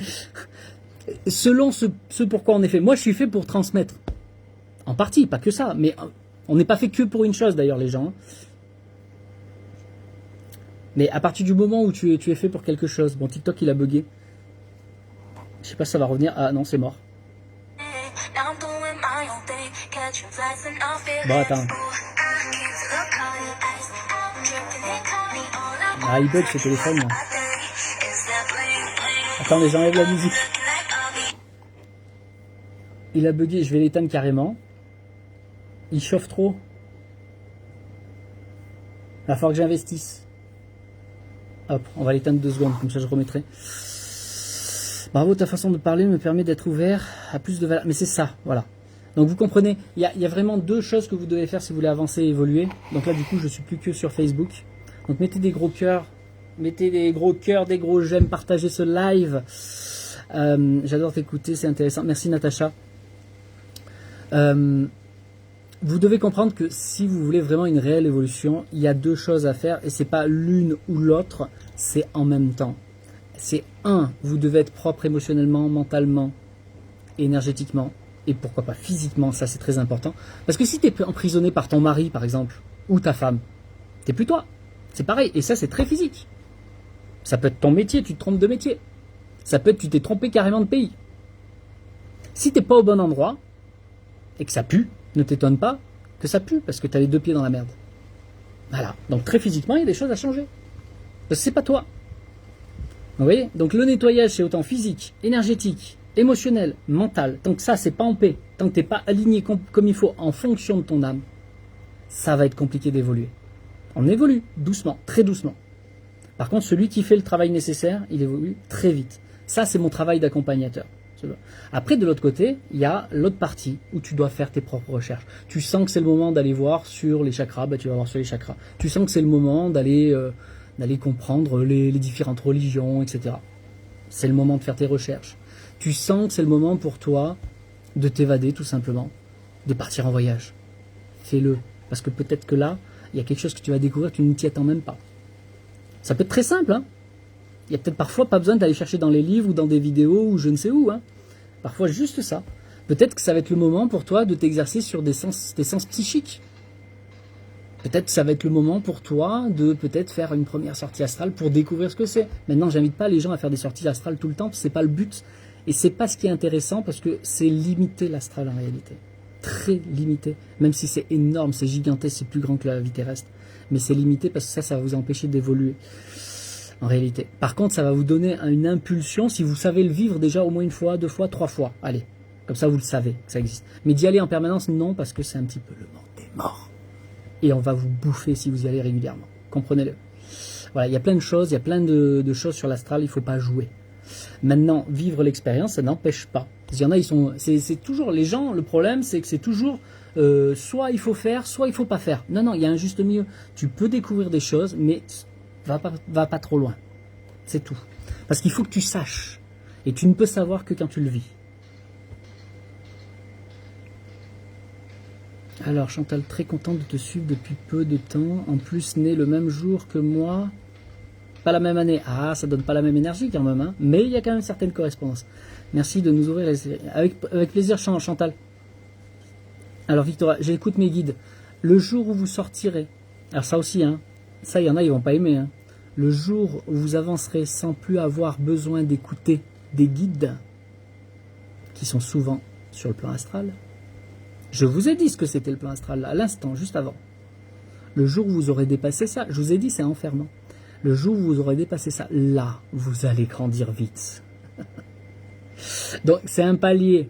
Selon ce pourquoi on est fait. Moi, je suis fait pour transmettre. En partie, pas que ça. Mais on n'est pas fait que pour une chose, d'ailleurs, les gens. Mais à partir du moment où tu es fait pour quelque chose. Bon, TikTok, il a bugué. Je sais pas si ça va revenir. Ah non, c'est mort. Bon, attends. Ah, il bug ce téléphone. Là. Attendez, j'enlève la musique. Il a bugué, je vais l'éteindre carrément. Il chauffe trop. Il va falloir que j'investisse. Hop, on va l'éteindre 2 secondes, comme ça je remettrai. Bravo, ta façon de parler me permet d'être ouvert à plus de valeur. Mais c'est ça, voilà. Donc vous comprenez, il y a vraiment 2 choses que vous devez faire si vous voulez avancer et évoluer. Donc là, du coup, je suis plus que sur Facebook. Donc mettez des gros cœurs, des gros j'aime, partagez ce live. J'adore t'écouter, c'est intéressant. Merci Natacha. Vous devez comprendre que si vous voulez vraiment une réelle évolution, il y a 2 choses à faire et c'est pas l'une ou l'autre, c'est en même temps. C'est vous devez être propre émotionnellement, mentalement, énergétiquement et pourquoi pas physiquement, ça c'est très important. Parce que si tu es emprisonné par ton mari par exemple, ou ta femme, t'es plus toi. C'est pareil, et ça c'est très physique. Ça peut être ton métier, tu te trompes de métier. Ça peut être tu t'es trompé carrément de pays. Si t'es pas au bon endroit, et que ça pue, ne t'étonne pas que ça pue, parce que tu as les 2 pieds dans la merde. Voilà, donc très physiquement, il y a des choses à changer. Parce que c'est pas toi. Vous voyez ? Donc le nettoyage, c'est autant physique, énergétique, émotionnel, mental. Tant que ça, c'est pas en paix, tant que tu n'es pas aligné comme il faut en fonction de ton âme, ça va être compliqué d'évoluer. On évolue doucement, très doucement. Par contre, celui qui fait le travail nécessaire, il évolue très vite. Ça, c'est mon travail d'accompagnateur. Après, de l'autre côté, il y a l'autre partie où tu dois faire tes propres recherches. Tu sens que c'est le moment d'aller voir sur les chakras, tu vas voir sur les chakras. Tu sens que c'est le moment d'aller comprendre les différentes religions, etc. C'est le moment de faire tes recherches. Tu sens que c'est le moment pour toi de t'évader, tout simplement, de partir en voyage. Fais-le. Parce que peut-être que là, il y a quelque chose que tu vas découvrir, tu ne t'y attends même pas. Ça peut être très simple, hein. Il y a peut-être parfois pas besoin d'aller chercher dans les livres ou dans des vidéos ou je ne sais où. Hein. Parfois juste ça. Peut-être que ça va être le moment pour toi de t'exercer sur tes sens psychiques. Peut-être que ça va être le moment pour toi de peut-être faire une première sortie astrale pour découvrir ce que c'est. Maintenant, j'invite pas les gens à faire des sorties astrales tout le temps, c'est pas le but. Et c'est pas ce qui est intéressant parce que c'est limité l'astral en réalité. Très limité. Même si c'est énorme, c'est gigantesque, c'est plus grand que la vie terrestre. Mais c'est limité parce que ça va vous empêcher d'évoluer. En réalité. Par contre, ça va vous donner une impulsion si vous savez le vivre déjà au moins 1 fois, 2 fois, 3 fois. Allez, comme ça vous le savez que ça existe. Mais d'y aller en permanence, non, parce que c'est un petit peu le monde des morts. Et on va vous bouffer si vous y allez régulièrement. Comprenez-le. Voilà, il y a plein de choses, il y a plein de choses sur l'astral, il ne faut pas jouer. Maintenant, vivre l'expérience, ça n'empêche pas. Il y en a, c'est toujours, les gens, le problème, c'est que c'est toujours, soit il faut faire, soit il ne faut pas faire. Non, non, il y a un juste milieu. Tu peux découvrir des choses, mais va pas trop loin. C'est tout. Parce qu'il faut que tu saches. Et tu ne peux savoir que quand tu le vis. Alors, Chantal, très contente de te suivre depuis peu de temps. En plus, né le même jour que moi. Pas la même année. Ah, ça donne pas la même énergie quand même. Hein. Mais il y a quand même une certaine correspondance. Merci de nous ouvrir les... Avec plaisir, Chantal. Alors, Victoria, j'écoute mes guides. Le jour où vous sortirez... Alors ça aussi, hein. Ça, il y en a, ils vont pas aimer. Hein. Le jour où vous avancerez sans plus avoir besoin d'écouter des guides qui sont souvent sur le plan astral. Je vous ai dit ce que c'était le plan astral, à l'instant, juste avant. Le jour où vous aurez dépassé ça, je vous ai dit c'est enfermant. Le jour où vous aurez dépassé ça, là, vous allez grandir vite. Donc c'est un palier.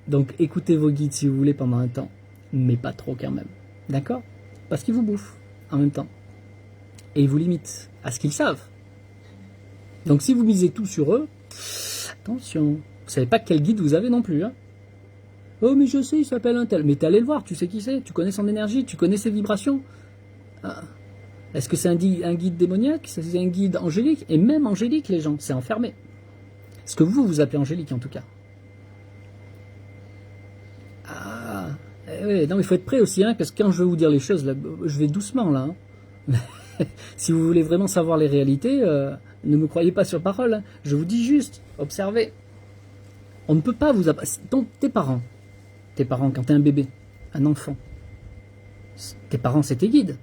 Donc écoutez vos guides si vous voulez pendant un temps, mais pas trop quand même. D'accord? Parce qu'ils vous bouffent en même temps. Et ils vous limitent à ce qu'ils savent. Donc si vous misez tout sur eux, attention, vous ne savez pas quel guide vous avez non plus. Hein. Oh mais je sais, il s'appelle un tel. Mais t'es allé le voir, tu sais qui c'est, tu connais son énergie, tu connais ses vibrations. Ah. Est-ce que c'est un guide démoniaque? C'est un guide angélique? Et même angélique les gens, c'est enfermé. Ce que vous appelez angélique en tout cas. Ah, non mais il faut être prêt aussi, hein, parce que quand je vais vous dire les choses, là, je vais doucement là. Hein. Si vous voulez vraiment savoir les réalités, ne me croyez pas sur parole. Hein. Je vous dis juste, observez. On ne peut pas vous apprendre. Donc tes parents quand tu es un bébé, un enfant, tes parents c'est tes guides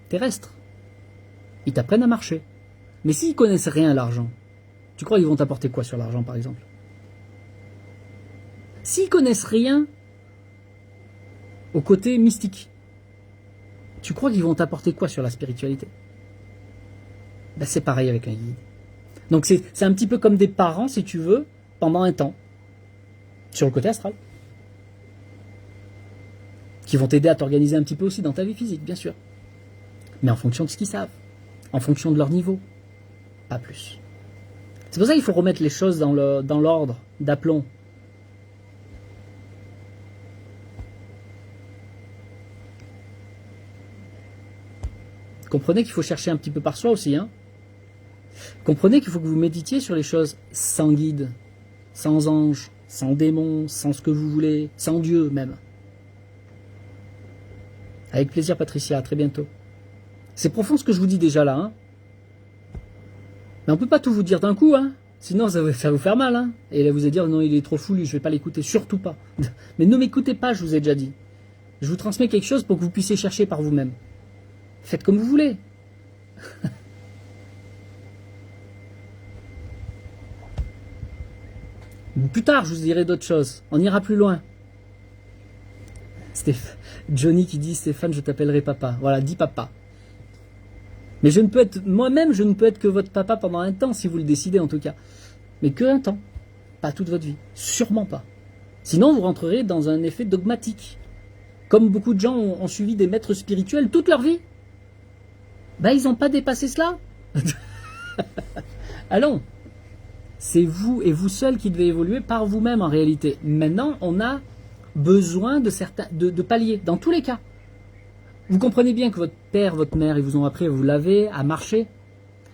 terrestres. Ils t'apprennent à marcher. Mais s'ils connaissent rien à l'argent, tu crois qu'ils vont t'apporter quoi sur l'argent par exemple? S'ils connaissent rien au côté mystique, tu crois qu'ils vont t'apporter quoi sur la spiritualité? Ben, c'est pareil avec un guide. Donc c'est un petit peu comme des parents, si tu veux, pendant un temps, sur le côté astral, qui vont t'aider à t'organiser un petit peu aussi dans ta vie physique, bien sûr. Mais en fonction de ce qu'ils savent, en fonction de leur niveau, pas plus. C'est pour ça qu'il faut remettre les choses dans l'ordre d'aplomb. Comprenez qu'il faut chercher un petit peu par soi aussi. Hein. Comprenez qu'il faut que vous méditiez sur les choses sans guide, sans ange, sans démon, sans ce que vous voulez, sans Dieu même. Avec plaisir Patricia, à très bientôt. C'est profond ce que je vous dis déjà là. Hein. Mais on ne peut pas tout vous dire d'un coup. Hein. Sinon ça va vous faire mal. Hein. Et là vous allez dire non il est trop fou lui, je ne vais pas l'écouter. Surtout pas. Mais ne m'écoutez pas, je vous ai déjà dit. Je vous transmets quelque chose pour que vous puissiez chercher par vous-même. Faites comme vous voulez. Plus tard, je vous dirai d'autres choses. On ira plus loin. Johnny qui dit Stéphane, je t'appellerai papa. Voilà, dis papa. Mais moi-même, je ne peux être que votre papa pendant un temps, si vous le décidez en tout cas. Mais que un temps. Pas toute votre vie. Sûrement pas. Sinon, vous rentrerez dans un effet dogmatique. Comme beaucoup de gens ont suivi des maîtres spirituels toute leur vie. Ben, ils n'ont pas dépassé cela. Allons. C'est vous et vous seul qui devez évoluer par vous-même en réalité. Maintenant, on a besoin de paliers, dans tous les cas. Vous comprenez bien que votre père, votre mère, ils vous ont appris à vous laver, à marcher.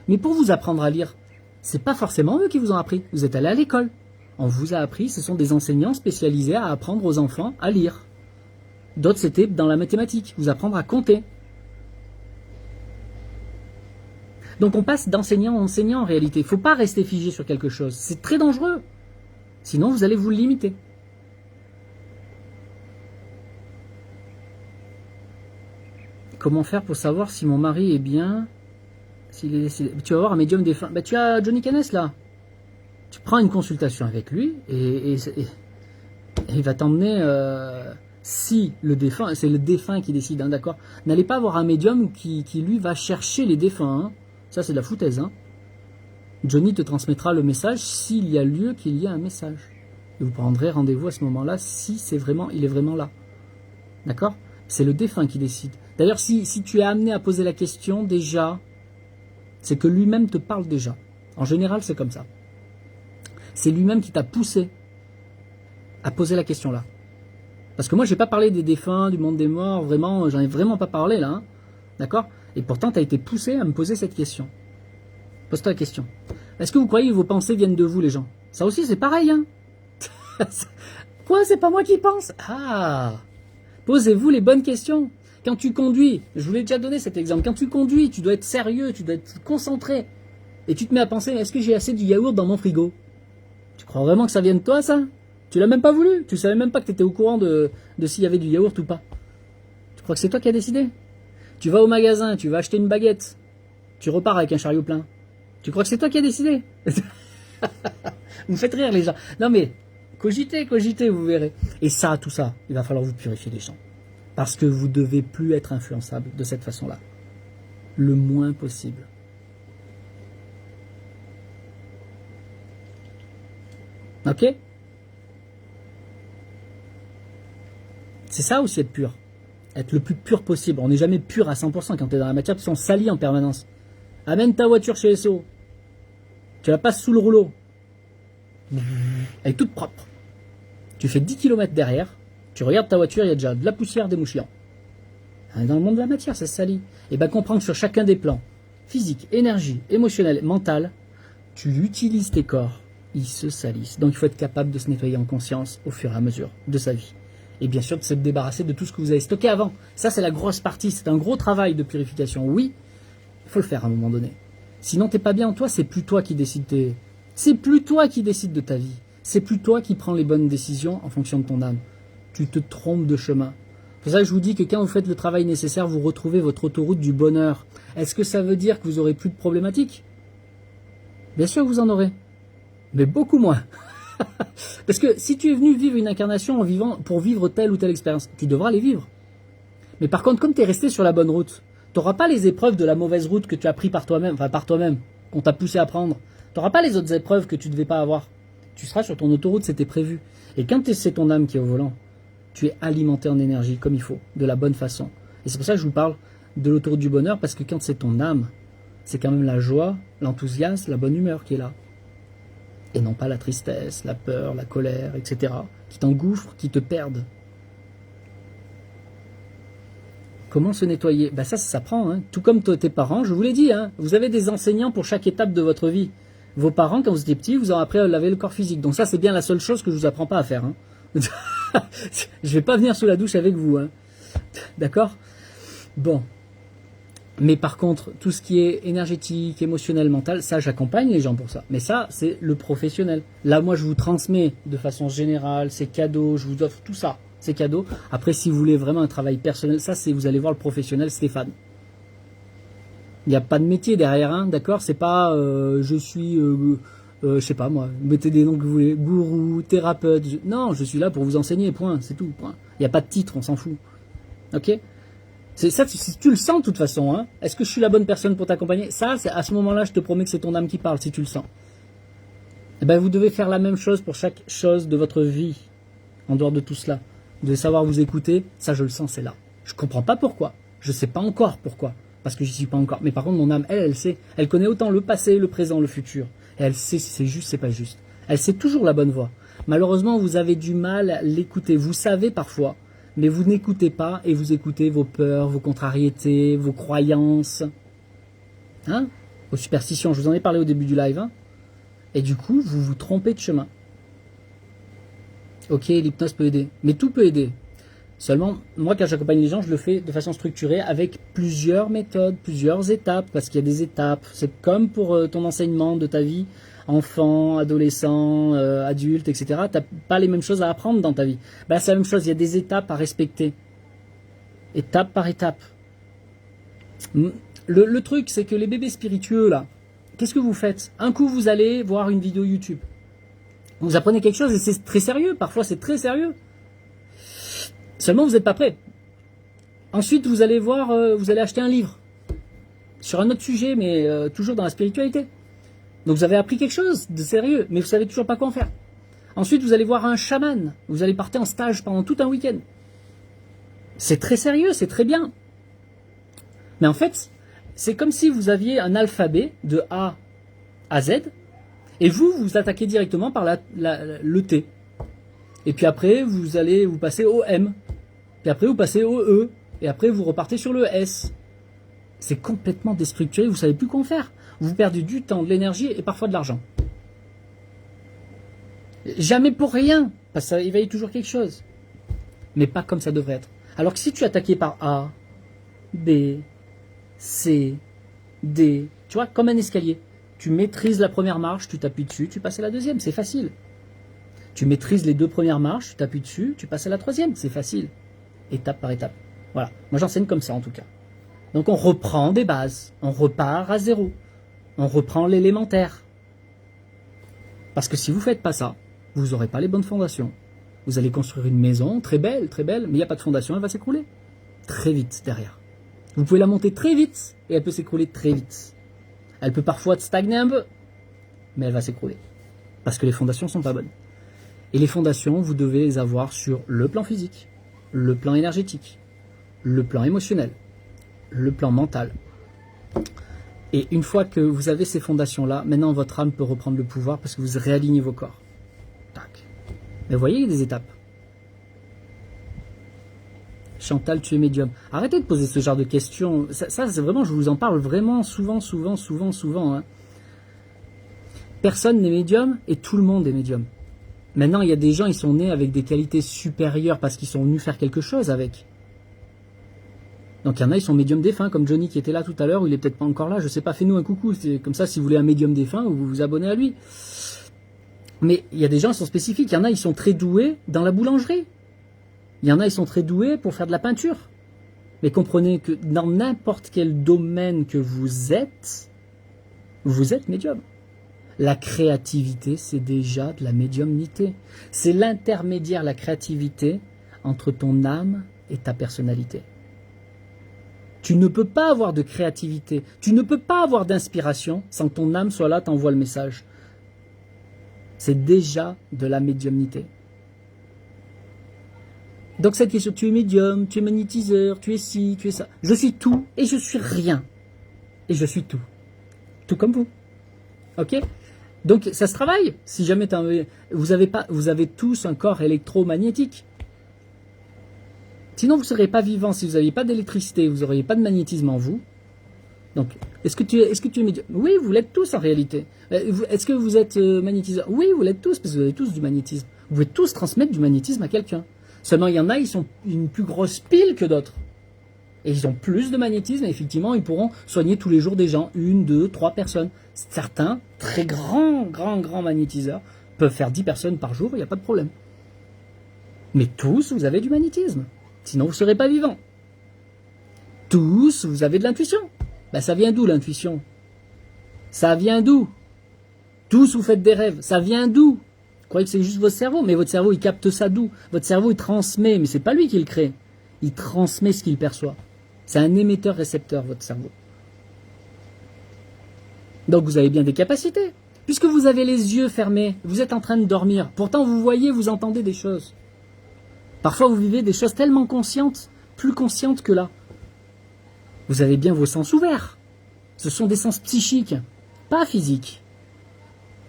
Mais pour vous apprendre à lire, c'est pas forcément eux qui vous ont appris. Vous êtes allé à l'école. On vous a appris, ce sont des enseignants spécialisés à apprendre aux enfants à lire. D'autres, c'était dans la mathématique, vous apprendre à compter. Donc on passe d'enseignant en enseignant en réalité. Il ne faut pas rester figé sur quelque chose. C'est très dangereux. Sinon vous allez vous limiter. Comment faire pour savoir si mon mari est bien, s'il est décédé? Tu vas voir un médium défunt. Tu as Johnny Canes là. Tu prends une consultation avec lui et il va t'emmener... si le défunt, c'est le défunt qui décide, hein, d'accord? N'allez pas voir un médium qui lui va chercher les défunts. Hein. Ça, c'est de la foutaise. Hein. Johnny te transmettra le message s'il y a lieu qu'il y ait un message. Et vous prendrez rendez-vous à ce moment-là si il est vraiment là. D'accord? C'est le défunt qui décide. D'ailleurs, si tu es amené à poser la question déjà, c'est que lui-même te parle déjà. En général, c'est comme ça. C'est lui-même qui t'a poussé à poser la question là. Parce que moi, j'ai pas parlé des défunts, du monde des morts, vraiment, j'en ai vraiment pas parlé là. Hein. D'accord? Et pourtant, tu as été poussé à me poser cette question. Pose-toi la question. Est-ce que vous croyez que vos pensées viennent de vous, les gens? Ça aussi, c'est pareil, hein. Quoi, c'est pas moi qui pense? Ah! Posez-vous les bonnes questions. Quand tu conduis, je vous l'ai déjà donné cet exemple, quand tu conduis, tu dois être sérieux, tu dois être concentré. Et tu te mets à penser, est-ce que j'ai assez du yaourt dans mon frigo? Tu crois vraiment que ça vient de toi, ça? Tu l'as même pas voulu. Tu savais même pas que tu étais au courant de s'il y avait du yaourt ou pas. Tu crois que c'est toi qui as décidé? Tu vas au magasin, tu vas acheter une baguette. Tu repars avec un chariot plein. Tu crois que c'est toi qui as décidé? Vous me faites rire, les gens. Non mais, Cogitez, vous verrez. Et ça, tout ça, il va falloir vous purifier les gens. Parce que vous ne devez plus être influençable de cette façon-là. Le moins possible. Ok? C'est ça aussi être pur. Être le plus pur possible. On n'est jamais pur à 100% quand tu es dans la matière, parce qu'on salit en permanence. Amène ta voiture chez SO. Tu la passes sous le rouleau. Elle est toute propre. Tu fais 10 km derrière. Tu regardes ta voiture, il y a déjà de la poussière, des mouchillons. Dans le monde de la matière, ça se salit. Et bien comprends que sur chacun des plans, physique, énergie, émotionnel, mental, tu utilises tes corps, ils se salissent. Donc il faut être capable de se nettoyer en conscience au fur et à mesure de sa vie. Et bien sûr de se débarrasser de tout ce que vous avez stocké avant. Ça c'est la grosse partie, c'est un gros travail de purification. Oui, il faut le faire à un moment donné. Sinon t'es pas bien en toi, c'est plus toi qui décide c'est plus toi qui décide de ta vie. C'est plus toi qui prends les bonnes décisions en fonction de ton âme. Tu te trompes de chemin. C'est pour ça que je vous dis que quand vous faites le travail nécessaire, vous retrouvez votre autoroute du bonheur. Est-ce que ça veut dire que vous aurez plus de problématiques? Bien sûr que vous en aurez. Mais beaucoup moins. Parce que si tu es venu vivre une incarnation en vivant pour vivre telle ou telle expérience, tu devras les vivre. Mais par contre, comme tu es resté sur la bonne route, tu n'auras pas les épreuves de la mauvaise route que tu as pris par toi-même, qu'on t'a poussé à prendre. Tu n'auras pas les autres épreuves que tu ne devais pas avoir. Tu seras sur ton autoroute, c'était prévu. Et quand c'est ton âme qui est au volant, tu es alimenté en énergie comme il faut, de la bonne façon. Et c'est pour ça que je vous parle de l'autoroute du bonheur, parce que quand c'est ton âme, c'est quand même la joie, l'enthousiasme, la bonne humeur qui est là. Et non pas la tristesse, la peur, la colère, etc. qui t'engouffrent, qui te perdent. Comment se nettoyer? Ça s'apprend. Hein. Tout comme tes parents, je vous l'ai dit, hein, vous avez des enseignants pour chaque étape de votre vie. Vos parents, quand vous étiez petits, vous ont appris à laver le corps physique. Donc ça, c'est bien la seule chose que je vous apprends pas à faire. Hein. Je vais pas venir sous la douche avec vous. Hein. D'accord? Bon. Mais par contre, tout ce qui est énergétique, émotionnel, mental, ça, j'accompagne les gens pour ça. Mais ça, c'est le professionnel. Là, moi, je vous transmets de façon générale, c'est cadeau, je vous offre tout ça, c'est cadeau. Après, si vous voulez vraiment un travail personnel, ça, c'est vous allez voir le professionnel Stéphane. Il n'y a pas de métier derrière, hein, d'accord? C'est pas je suis, je sais pas moi, mettez des noms que vous voulez, gourou, thérapeute. Non, je suis là pour vous enseigner, point, c'est tout. Point. Il n'y a pas de titre, on s'en fout. Ok? C'est ça, tu le sens de toute façon. Hein. Est-ce que je suis la bonne personne pour t'accompagner? Ça, à ce moment-là, je te promets que c'est ton âme qui parle, si tu le sens. Eh ben, vous devez faire la même chose pour chaque chose de votre vie, en dehors de tout cela. Vous devez savoir vous écouter. Ça, je le sens, c'est là. Je comprends pas pourquoi. Je sais pas encore pourquoi. Parce que j'y suis pas encore. Mais par contre, mon âme, elle sait. Elle connaît autant le passé, le présent, le futur. Et elle sait si c'est juste, c'est pas juste. Elle sait toujours la bonne voie. Malheureusement, vous avez du mal à l'écouter. Vous savez parfois. Mais vous n'écoutez pas et vous écoutez vos peurs, vos contrariétés, vos croyances, hein, vos superstitions. Je vous en ai parlé au début du live. Hein, et du coup, vous vous trompez de chemin. Ok, l'hypnose peut aider. Mais tout peut aider. Seulement, moi, quand j'accompagne les gens, je le fais de façon structurée avec plusieurs méthodes, plusieurs étapes, parce qu'il y a des étapes. C'est comme pour ton enseignement de ta vie. Enfant, adolescent, adulte, etc. Tu n'as pas les mêmes choses à apprendre dans ta vie. C'est la même chose, il y a des étapes à respecter. Étape par étape. Le truc, c'est que les bébés spiritueux, là, qu'est-ce que vous faites? Un coup, vous allez voir une vidéo YouTube. Vous apprenez quelque chose et c'est très sérieux. Parfois, c'est très sérieux. Seulement, vous n'êtes pas prêt. Ensuite, vous allez voir, vous allez acheter un livre sur un autre sujet, mais toujours dans la spiritualité. Donc vous avez appris quelque chose de sérieux, mais vous savez toujours pas quoi en faire. Ensuite, vous allez voir un chaman. Vous allez partir en stage pendant tout un week-end. C'est très sérieux, c'est très bien. Mais en fait, c'est comme si vous aviez un alphabet de A à Z, et vous attaquez directement par le T. Et puis après, vous passez au M. Puis après, vous passez au E. Et après, vous repartez sur le S. C'est complètement déstructuré, vous savez plus quoi en faire. Vous perdez du temps, de l'énergie et parfois de l'argent. Jamais pour rien, parce que ça éveille toujours quelque chose. Mais pas comme ça devrait être. Alors que si tu es attaqué par A, B, C, D, tu vois, comme un escalier. Tu maîtrises la première marche, tu t'appuies dessus, tu passes à la deuxième, c'est facile. Tu maîtrises les deux premières marches, tu t'appuies dessus, tu passes à la troisième, c'est facile. Étape par étape. Voilà, moi j'enseigne comme ça en tout cas. Donc on reprend des bases, on repart à zéro. On reprend l'élémentaire. Parce que si vous ne faites pas ça, vous n'aurez pas les bonnes fondations. Vous allez construire une maison très belle, mais il n'y a pas de fondation, elle va s'écrouler très vite derrière. Vous pouvez la monter très vite et elle peut s'écrouler très vite. Elle peut parfois stagner un peu, mais elle va s'écrouler. Parce que les fondations ne sont pas bonnes. Et les fondations, vous devez les avoir sur le plan physique, le plan énergétique, le plan émotionnel, le plan mental. Et une fois que vous avez ces fondations-là, maintenant votre âme peut reprendre le pouvoir parce que vous réalignez vos corps. Tac. Mais vous voyez, il y a des étapes. Chantal, tu es médium. Arrêtez de poser ce genre de questions. Ça c'est vraiment, je vous en parle vraiment souvent. Hein. Personne n'est médium et tout le monde est médium. Maintenant, il y a des gens, ils sont nés avec des qualités supérieures parce qu'ils sont venus faire quelque chose avec. Donc il y en a, ils sont médiums défunts, comme Johnny qui était là tout à l'heure, ou il est peut-être pas encore là, je sais pas, fais-nous un coucou. C'est comme ça, si vous voulez un médium défunt, vous vous abonnez à lui. Mais il y a des gens qui sont spécifiques. Il y en a, ils sont très doués dans la boulangerie. Il y en a, ils sont très doués pour faire de la peinture. Mais comprenez que dans n'importe quel domaine que vous êtes médium. La créativité, c'est déjà de la médiumnité. C'est l'intermédiaire, la créativité, entre ton âme et ta personnalité. Tu ne peux pas avoir de créativité, tu ne peux pas avoir d'inspiration sans que ton âme soit là, t'envoie le message. C'est déjà de la médiumnité. Donc cette question, tu es médium, tu es magnétiseur, tu es ci, tu es ça. Je suis tout et je suis rien. Et je suis tout. Tout comme vous. Ok ? Donc ça se travaille. Si jamais vous avez tous un corps électromagnétique. Sinon vous ne serez pas vivant. Si vous n'aviez pas d'électricité, vous n'auriez pas de magnétisme en vous. Donc, est-ce que tu es médium ? Oui, vous l'êtes tous en réalité. Est-ce que vous êtes magnétiseur ? Oui, vous l'êtes tous, parce que vous avez tous du magnétisme. Vous pouvez tous transmettre du magnétisme à quelqu'un. Seulement, il y en a, ils sont une plus grosse pile que d'autres. Et ils ont plus de magnétisme, et effectivement, ils pourront soigner tous les jours des gens, 1, 2, 3 personnes. Certains, très grands magnétiseurs, peuvent faire 10 personnes par jour, il n'y a pas de problème. Mais tous, vous avez du magnétisme. Sinon, vous ne serez pas vivant. Tous, vous avez de l'intuition. Ben, ça vient d'où l'intuition ? Ça vient d'où ? Tous, vous faites des rêves. Ça vient d'où ? Vous croyez que c'est juste votre cerveau ? Mais votre cerveau, il capte ça d'où ? Votre cerveau, il transmet, mais c'est pas lui qui le crée. Il transmet ce qu'il perçoit. C'est un émetteur-récepteur, votre cerveau. Donc vous avez bien des capacités. Puisque vous avez les yeux fermés, vous êtes en train de dormir. Pourtant, vous voyez, vous entendez des choses. Parfois, vous vivez des choses tellement conscientes, plus conscientes que là. Vous avez bien vos sens ouverts. Ce sont des sens psychiques, pas physiques.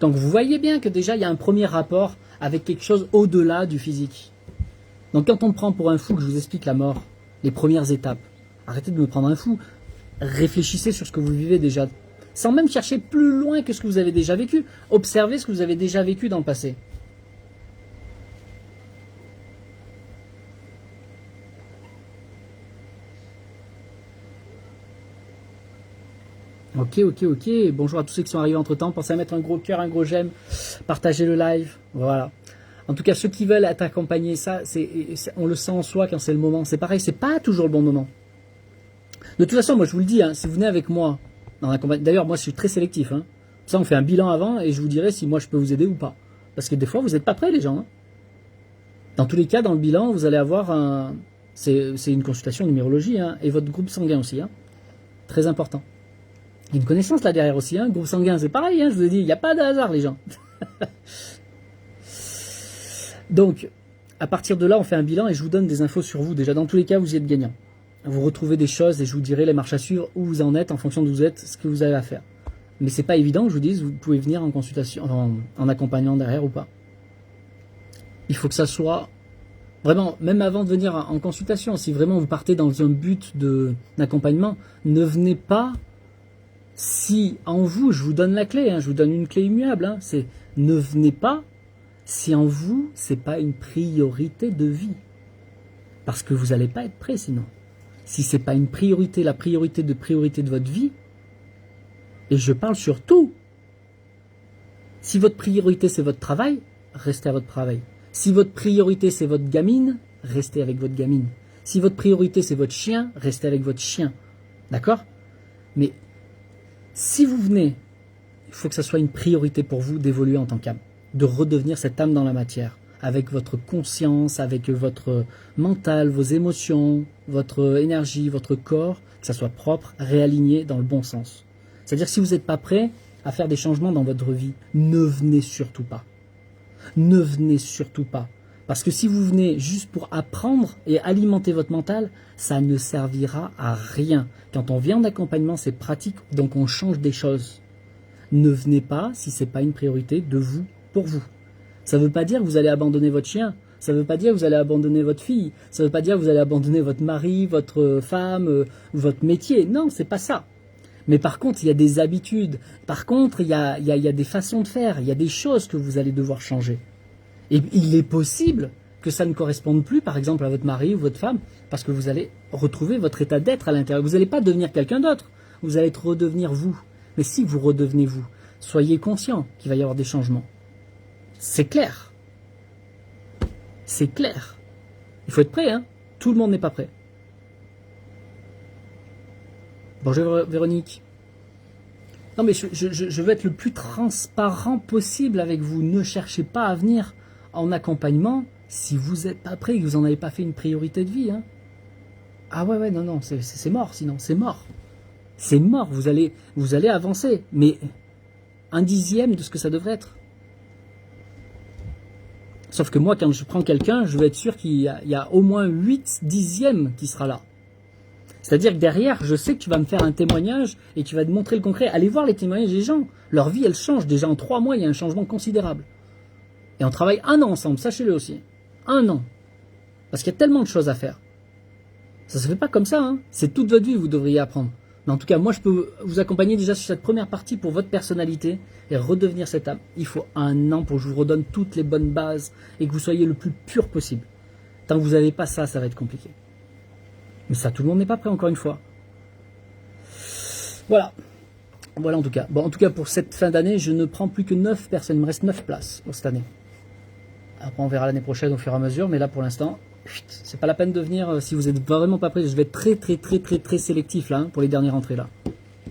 Donc vous voyez bien que déjà, il y a un premier rapport avec quelque chose au-delà du physique. Donc quand on me prend pour un fou, que je vous explique la mort, les premières étapes, arrêtez de me prendre un fou. Réfléchissez sur ce que vous vivez déjà, sans même chercher plus loin que ce que vous avez déjà vécu. Observez ce que vous avez déjà vécu dans le passé. Ok. Bonjour à tous ceux qui sont arrivés entre-temps. Pensez à mettre un gros cœur, un gros j'aime. Partagez le live. Voilà. En tout cas, ceux qui veulent être accompagnés, on le sent en soi quand c'est le moment. C'est pareil, c'est pas toujours le bon moment. De toute façon, moi je vous le dis, hein, si vous venez avec moi, d'ailleurs moi je suis très sélectif. Hein. Ça, on fait un bilan avant et je vous dirai si moi je peux vous aider ou pas. Parce que des fois, vous n'êtes pas prêts les gens. Hein. Dans tous les cas, dans le bilan, vous allez avoir c'est une consultation numérologie hein, et votre groupe sanguin aussi. Hein. Très important. Il y a une connaissance là derrière aussi. Hein. Groupe sanguin, c'est pareil. Hein, je vous ai dit, il n'y a pas de hasard les gens. Donc, à partir de là, on fait un bilan et je vous donne des infos sur vous. Déjà, dans tous les cas, vous y êtes gagnant. Vous retrouvez des choses et je vous dirai les marches à suivre, où vous en êtes, en fonction d'où vous êtes, ce que vous avez à faire. Mais c'est pas évident que je vous dise, vous pouvez venir en consultation, en accompagnant derrière ou pas. Il faut que ça soit vraiment, même avant de venir en consultation, si vraiment vous partez dans un but d'accompagnement, ne venez pas si en vous, je vous donne la clé, hein, je vous donne une clé immuable, hein, c'est ne venez pas si en vous, c'est pas une priorité de vie. Parce que vous n'allez pas être prêt sinon. Si c'est pas une priorité, la priorité de votre vie, et je parle sur tout. Si votre priorité c'est votre travail, restez à votre travail. Si votre priorité c'est votre gamine, restez avec votre gamine. Si votre priorité c'est votre chien, restez avec votre chien. D'accord ? Mais si vous venez, il faut que ça soit une priorité pour vous d'évoluer en tant qu'âme. de redevenir cette âme dans la matière, avec votre conscience, avec votre mental, vos émotions, votre énergie, votre corps, que ça soit propre, réaligné dans le bon sens. C'est-à-dire que si vous n'êtes pas prêt à faire des changements dans votre vie, ne venez surtout pas. Ne venez surtout pas. Parce que si vous venez juste pour apprendre et alimenter votre mental, ça ne servira à rien. Quand on vient en accompagnement, c'est pratique, donc on change des choses. Ne venez pas si ce n'est pas une priorité de vous pour vous. Ça ne veut pas dire que vous allez abandonner votre chien. Ça ne veut pas dire que vous allez abandonner votre fille. Ça ne veut pas dire que vous allez abandonner votre mari, votre femme, votre métier. Non, c'est pas ça. Mais par contre, il y a des habitudes. Par contre, il y a des façons de faire. Il y a des choses que vous allez devoir changer. Et il est possible que ça ne corresponde plus, par exemple, à votre mari ou votre femme, parce que vous allez retrouver votre état d'être à l'intérieur. Vous n'allez pas devenir quelqu'un d'autre. Vous allez redevenir vous. Mais si vous redevenez vous, soyez conscient qu'il va y avoir des changements. C'est clair. C'est clair. Il faut être prêt, hein. Tout le monde n'est pas prêt. Bonjour Véronique. Non mais je veux être le plus transparent possible avec vous. Ne cherchez pas à venir en accompagnement si vous n'êtes pas prêt et que vous n'en avez pas fait une priorité de vie. Hein. Ah ouais, non, c'est mort sinon, c'est mort. C'est mort, vous allez avancer, mais 1/10 de ce que ça devrait être. Sauf que moi, quand je prends quelqu'un, je veux être sûr qu'il y a au moins 8/10 qui sera là. C'est-à-dire que derrière, je sais que tu vas me faire un témoignage et tu vas te montrer le concret. Allez voir les témoignages des gens. Leur vie, elle change. Déjà en 3 mois, il y a un changement considérable. Et on travaille 1 an ensemble, sachez-le aussi. 1 an. Parce qu'il y a tellement de choses à faire. Ça ne se fait pas comme ça. Hein. C'est toute votre vie que vous devriez apprendre. Mais en tout cas, moi, je peux vous accompagner déjà sur cette première partie pour votre personnalité et redevenir cette âme. Il faut 1 an pour que je vous redonne toutes les bonnes bases et que vous soyez le plus pur possible. Tant que vous n'avez pas ça, ça va être compliqué. Mais ça, tout le monde n'est pas prêt, encore une fois. Voilà. Voilà en tout cas. Bon, en tout cas, pour cette fin d'année, je ne prends plus que 9 personnes. Il me reste 9 places pour cette année. Après, on verra l'année prochaine au fur et à mesure. Mais là, pour l'instant, c'est pas la peine de venir si vous n'êtes vraiment pas prêt. Je vais être très sélectif là, hein, pour les dernières entrées là.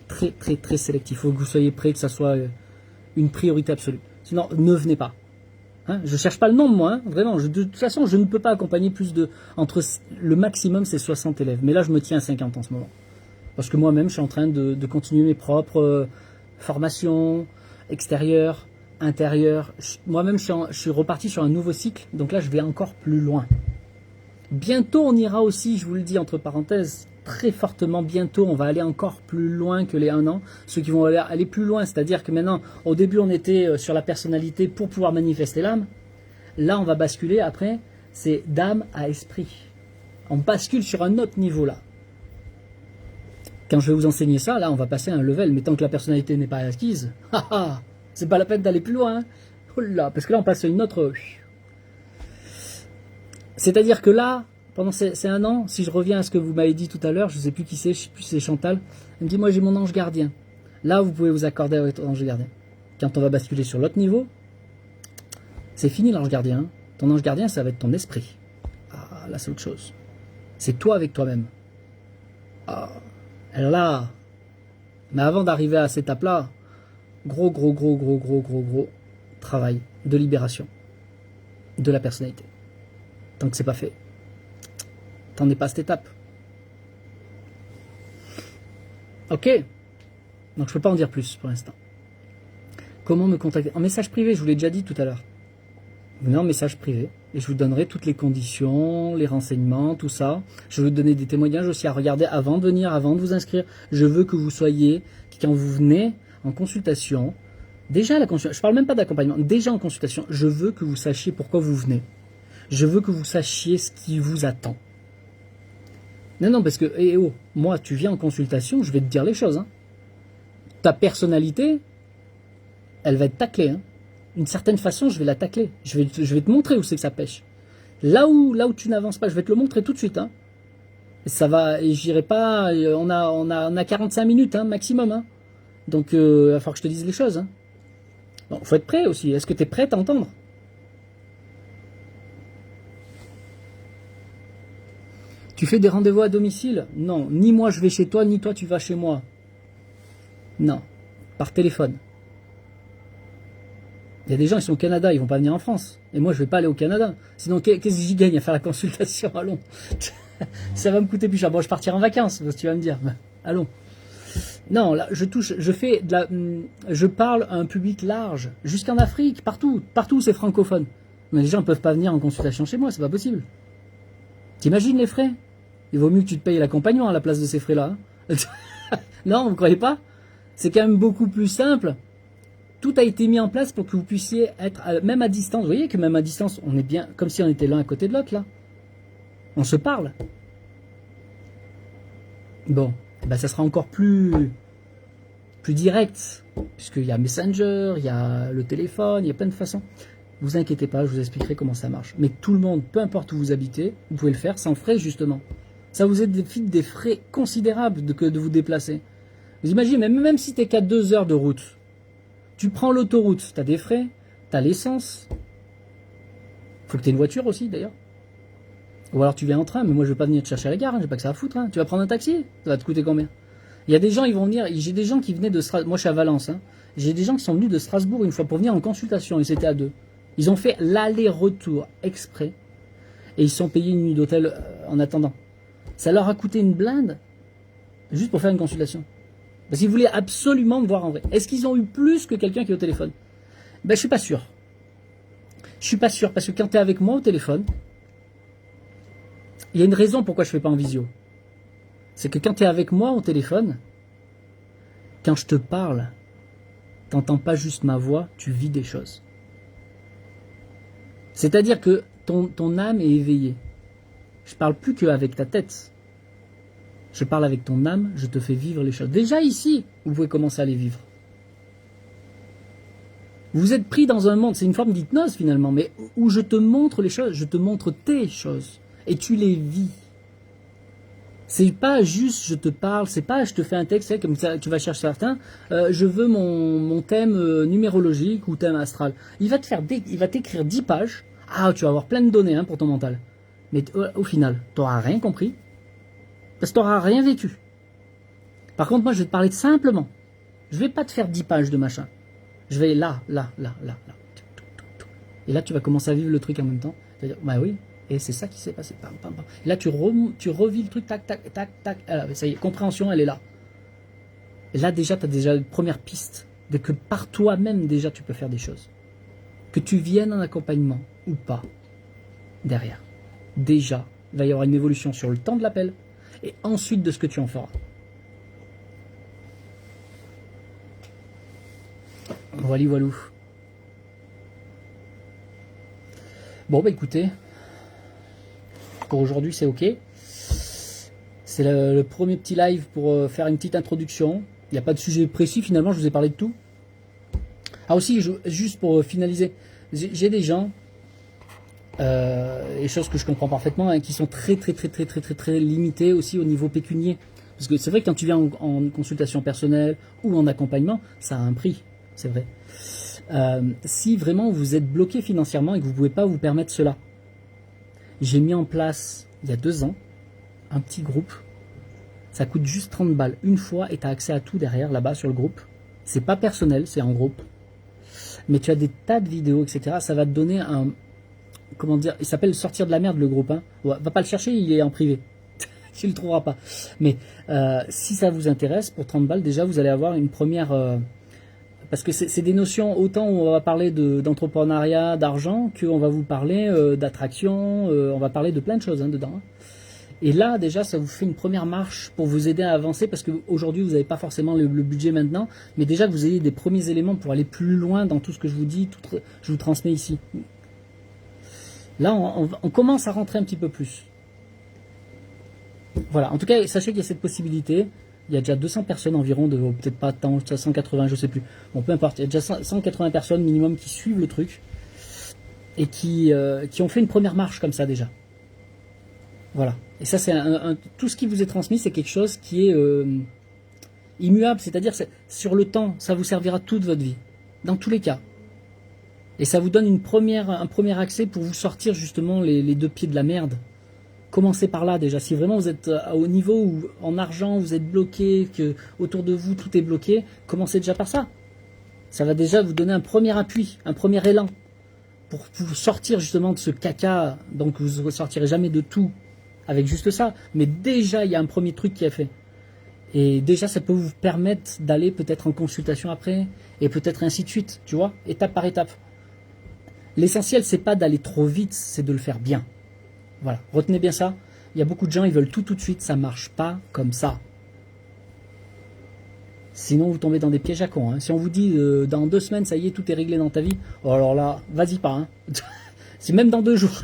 Très sélectif. Il faut que vous soyez prêts, que ça soit une priorité absolue. Sinon, ne venez pas. Hein, je ne cherche pas le nombre, moi. Hein, vraiment. De toute façon, je ne peux pas accompagner plus de... Le maximum, c'est 60 élèves. Mais là, je me tiens à 50 en ce moment. Parce que moi-même, je suis en train de continuer mes propres formations extérieures, intérieures. Moi-même, je suis reparti sur un nouveau cycle. Donc là, je vais encore plus loin. Bientôt, on ira aussi, je vous le dis entre parenthèses, très fortement, bientôt, on va aller encore plus loin que les 1 an. Ceux qui vont aller plus loin, c'est-à-dire que maintenant, au début, on était sur la personnalité pour pouvoir manifester l'âme. Là, on va basculer, après, c'est d'âme à esprit. On bascule sur un autre niveau, là. Quand je vais vous enseigner ça, là, on va passer à un level. Mais tant que la personnalité n'est pas acquise, c'est pas la peine d'aller plus loin. Hein. Oh là, parce que là, on passe à une autre... C'est-à-dire que là, pendant ces 1 an, si je reviens à ce que vous m'avez dit tout à l'heure, je ne sais plus qui c'est, je ne sais plus si c'est Chantal, elle me dit, moi j'ai mon ange gardien. Là, vous pouvez vous accorder avec ton ange gardien. Quand on va basculer sur l'autre niveau, c'est fini l'ange gardien. Ton ange gardien, ça va être ton esprit. Ah, là c'est autre chose. C'est toi avec toi-même. Ah, là. Mais avant d'arriver à cette étape-là, gros travail de libération de la personnalité. Tant que c'est pas fait, t'en es pas à cette étape. Ok. Donc je peux pas en dire plus pour l'instant. Comment me contacter? En message privé, je vous l'ai déjà dit tout à l'heure. Venez en message privé et je vous donnerai toutes les conditions, les renseignements, tout ça. Je vais vous donner des témoignages aussi à regarder avant de venir, avant de vous inscrire. Je veux que vous soyez, quand vous venez en consultation, déjà la consultation, je parle même pas d'accompagnement, déjà en consultation, je veux que vous sachiez pourquoi vous venez. Je veux que vous sachiez ce qui vous attend. Non, parce que, moi, tu viens en consultation, je vais te dire les choses. Hein. Ta personnalité, elle va être taclée. Hein. D'une certaine façon, je vais la tacler. Je vais te montrer où c'est que ça pêche. Là où tu n'avances pas, je vais te le montrer tout de suite. Hein. Et ça va, et j'irai pas, on a 45 minutes hein, maximum. Hein. Donc, il va falloir que je te dise les choses. Hein. Bon, faut être prêt aussi. Est-ce que tu es prêt à entendre? Tu fais des rendez-vous à domicile? Non. Ni moi je vais chez toi, ni toi tu vas chez moi. Non. Par téléphone. Il y a des gens, ils sont au Canada, ils vont pas venir en France. Et moi, je vais pas aller au Canada. Sinon, qu'est-ce que j'y gagne à faire la consultation? Allons. Ça va me coûter plus cher. Bon, je partirai en vacances, tu vas me dire. Allons. Non, là, je parle à un public large, jusqu'en Afrique, partout où c'est francophone. Mais les gens ne peuvent pas venir en consultation chez moi, c'est pas possible. T'imagines les frais? Il vaut mieux que tu te payes l'accompagnant à la place de ces frais-là. Hein. Non, vous croyez pas? C'est quand même beaucoup plus simple. Tout a été mis en place pour que vous puissiez être, même à distance. Vous voyez que même à distance, on est bien, comme si on était l'un à côté de l'autre, là. On se parle. Bon, ben ça sera encore plus direct, puisqu'il y a Messenger, il y a le téléphone, il y a plein de façons. Vous inquiétez pas, je vous expliquerai comment ça marche. Mais tout le monde, peu importe où vous habitez, vous pouvez le faire sans frais, justement. Ça vous évite des frais considérables de vous déplacer. Vous imaginez, même si tu n'es qu'à 2 heures de route, tu prends l'autoroute, tu as des frais, tu as l'essence. Faut que tu aies une voiture aussi, d'ailleurs. Ou alors tu viens en train, mais moi je vais pas venir te chercher à la gare, j'ai pas que ça à foutre. Hein. Tu vas prendre un taxi, ça va te coûter combien? Il y a des gens, ils vont venir, j'ai des gens qui venaient de Strasbourg, moi je suis à Valence, hein. J'ai des gens qui sont venus de Strasbourg une fois pour venir en consultation, ils étaient à 2. Ils ont fait l'aller-retour exprès, et ils sont payés une nuit d'hôtel en attendant. Ça leur a coûté une blinde, juste pour faire une consultation. Parce qu'ils voulaient absolument me voir en vrai. Est-ce qu'ils ont eu plus que quelqu'un qui est au téléphone? Ben je suis pas sûr. Je suis pas sûr, parce que quand tu es avec moi au téléphone, il y a une raison pourquoi je ne fais pas en visio. C'est que quand tu es avec moi au téléphone, quand je te parle, tu n'entends pas juste ma voix, tu vis des choses. C'est-à-dire que ton âme est éveillée. Je ne parle plus qu'avec ta tête. Je parle avec ton âme, je te fais vivre les choses. Déjà ici, vous pouvez commencer à les vivre. Vous êtes pris dans un monde, c'est une forme d'hypnose finalement, mais où je te montre les choses, je te montre tes choses. Et tu les vis. C'est pas juste je te parle, c'est pas je te fais un texte, comme ça, tu vas chercher certains, je veux mon thème numérologique ou thème astral. Il va t'écrire 10 pages, tu vas avoir plein de données pour ton mental. Mais au final, tu n'auras rien compris, parce que tu n'auras rien vécu. Par contre, moi je vais te parler simplement. Je vais pas te faire 10 pages de machin. Je vais là. Et là tu vas commencer à vivre le truc en même temps. Tu vas dire, bah oui. Et c'est ça qui s'est passé. Pam, pam, pam. Là, tu revis le truc, tac. Alors, ça y est, compréhension, elle est là. Et là, déjà, tu as déjà une première piste de que par toi-même, déjà, tu peux faire des choses. Que tu viennes en accompagnement ou pas, derrière. Déjà, il va y avoir une évolution sur le temps de l'appel et ensuite de ce que tu en feras. Voilou. Bon, bah écoutez... Pour aujourd'hui, c'est ok. C'est le premier petit live pour faire une petite introduction. Il n'y a pas de sujet précis finalement, je vous ai parlé de tout. Ah aussi, juste pour finaliser, j'ai des gens, et choses que je comprends parfaitement, qui sont très limités aussi au niveau pécunier. Parce que c'est vrai que quand tu viens en consultation personnelle ou en accompagnement, ça a un prix, c'est vrai. Si vraiment vous êtes bloqué financièrement et que vous ne pouvez pas vous permettre cela, j'ai mis en place, il y a 2 ans, un petit groupe. Ça coûte juste 30 balles une fois et tu as accès à tout derrière, là-bas, sur le groupe. C'est pas personnel, c'est en groupe. Mais tu as des tas de vidéos, etc. Ça va te donner un... Comment dire? Il s'appelle Sortir de la merde, le groupe. Hein. Ouais, va pas le chercher, il est en privé. Tu le trouveras pas. Mais si ça vous intéresse, pour 30 balles, déjà, vous allez avoir une première... Parce que c'est des notions, autant on va parler d'entrepreneuriat, d'argent, qu'on va vous parler d'attraction, on va parler de plein de choses dedans. Et là, déjà, ça vous fait une première marche pour vous aider à avancer, parce qu'aujourd'hui, vous n'avez pas forcément le budget maintenant, mais déjà que vous ayez des premiers éléments pour aller plus loin dans tout ce que je vous dis, je vous transmets ici. Là, on commence à rentrer un petit peu plus. Voilà, en tout cas, sachez qu'il y a cette possibilité. Il y a déjà 200 personnes environ, peut-être pas tant, 180, je sais plus. Bon, peu importe, il y a déjà 180 personnes minimum qui suivent le truc et qui ont fait une première marche comme ça déjà. Voilà. Et ça, c'est tout ce qui vous est transmis, c'est quelque chose qui est immuable, c'est-à-dire sur le temps, ça vous servira toute votre vie, dans tous les cas. Et ça vous donne un premier accès pour vous sortir justement les 2 pieds de la merde. Commencez par là déjà. Si vraiment vous êtes au niveau où en argent vous êtes bloqué, que autour de vous tout est bloqué, commencez déjà par ça. Ça va déjà vous donner un premier appui, un premier élan pour vous sortir justement de ce caca. Donc vous ne sortirez jamais de tout avec juste ça. Mais déjà, il y a un premier truc qui est fait. Et déjà, ça peut vous permettre d'aller peut-être en consultation après, et peut-être ainsi de suite, tu vois, étape par étape. L'essentiel, c'est pas d'aller trop vite, c'est de le faire bien. Voilà, retenez bien ça. Il y a beaucoup de gens, ils veulent tout de suite, ça marche pas comme ça. Sinon, vous tombez dans des pièges à cons. Hein. Si on vous dit dans 2 semaines, ça y est, tout est réglé dans ta vie, oh, alors là, vas-y pas. Hein. C'est même dans 2 jours.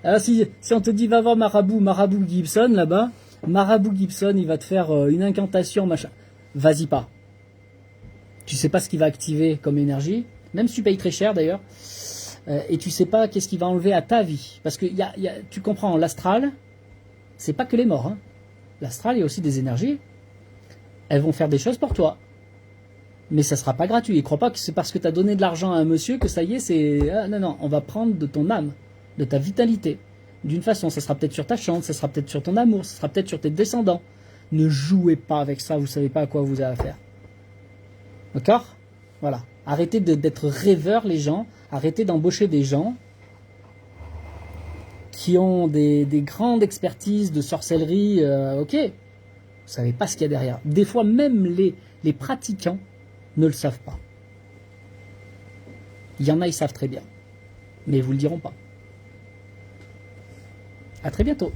Alors, si on te dit va voir Marabout Gibson là-bas, Marabout Gibson, il va te faire une incantation, machin. Vas-y pas. Tu sais pas ce qu'il va activer comme énergie, même si tu payes très cher d'ailleurs, et tu sais pas qu'est-ce qu'il va enlever à ta vie. Parce que tu comprends, l'astral, c'est pas que les morts. Hein. L'astral, il y a aussi des énergies. Elles vont faire des choses pour toi. Mais ça sera pas gratuit. Et crois pas que c'est parce que tu as donné de l'argent à un monsieur que ça y est, c'est... Ah, non, on va prendre de ton âme, de ta vitalité. D'une façon, ça sera peut-être sur ta chance, ça sera peut-être sur ton amour, ça sera peut-être sur tes descendants. Ne jouez pas avec ça, vous savez pas à quoi vous avez affaire. D'accord ? Voilà. Arrêtez d'être rêveurs, les gens. Arrêtez d'embaucher des gens qui ont des grandes expertises de sorcellerie. Ok, vous savez pas ce qu'il y a derrière. Des fois, même les pratiquants ne le savent pas. Il y en a, ils savent très bien. Mais ils vous le diront pas. À très bientôt.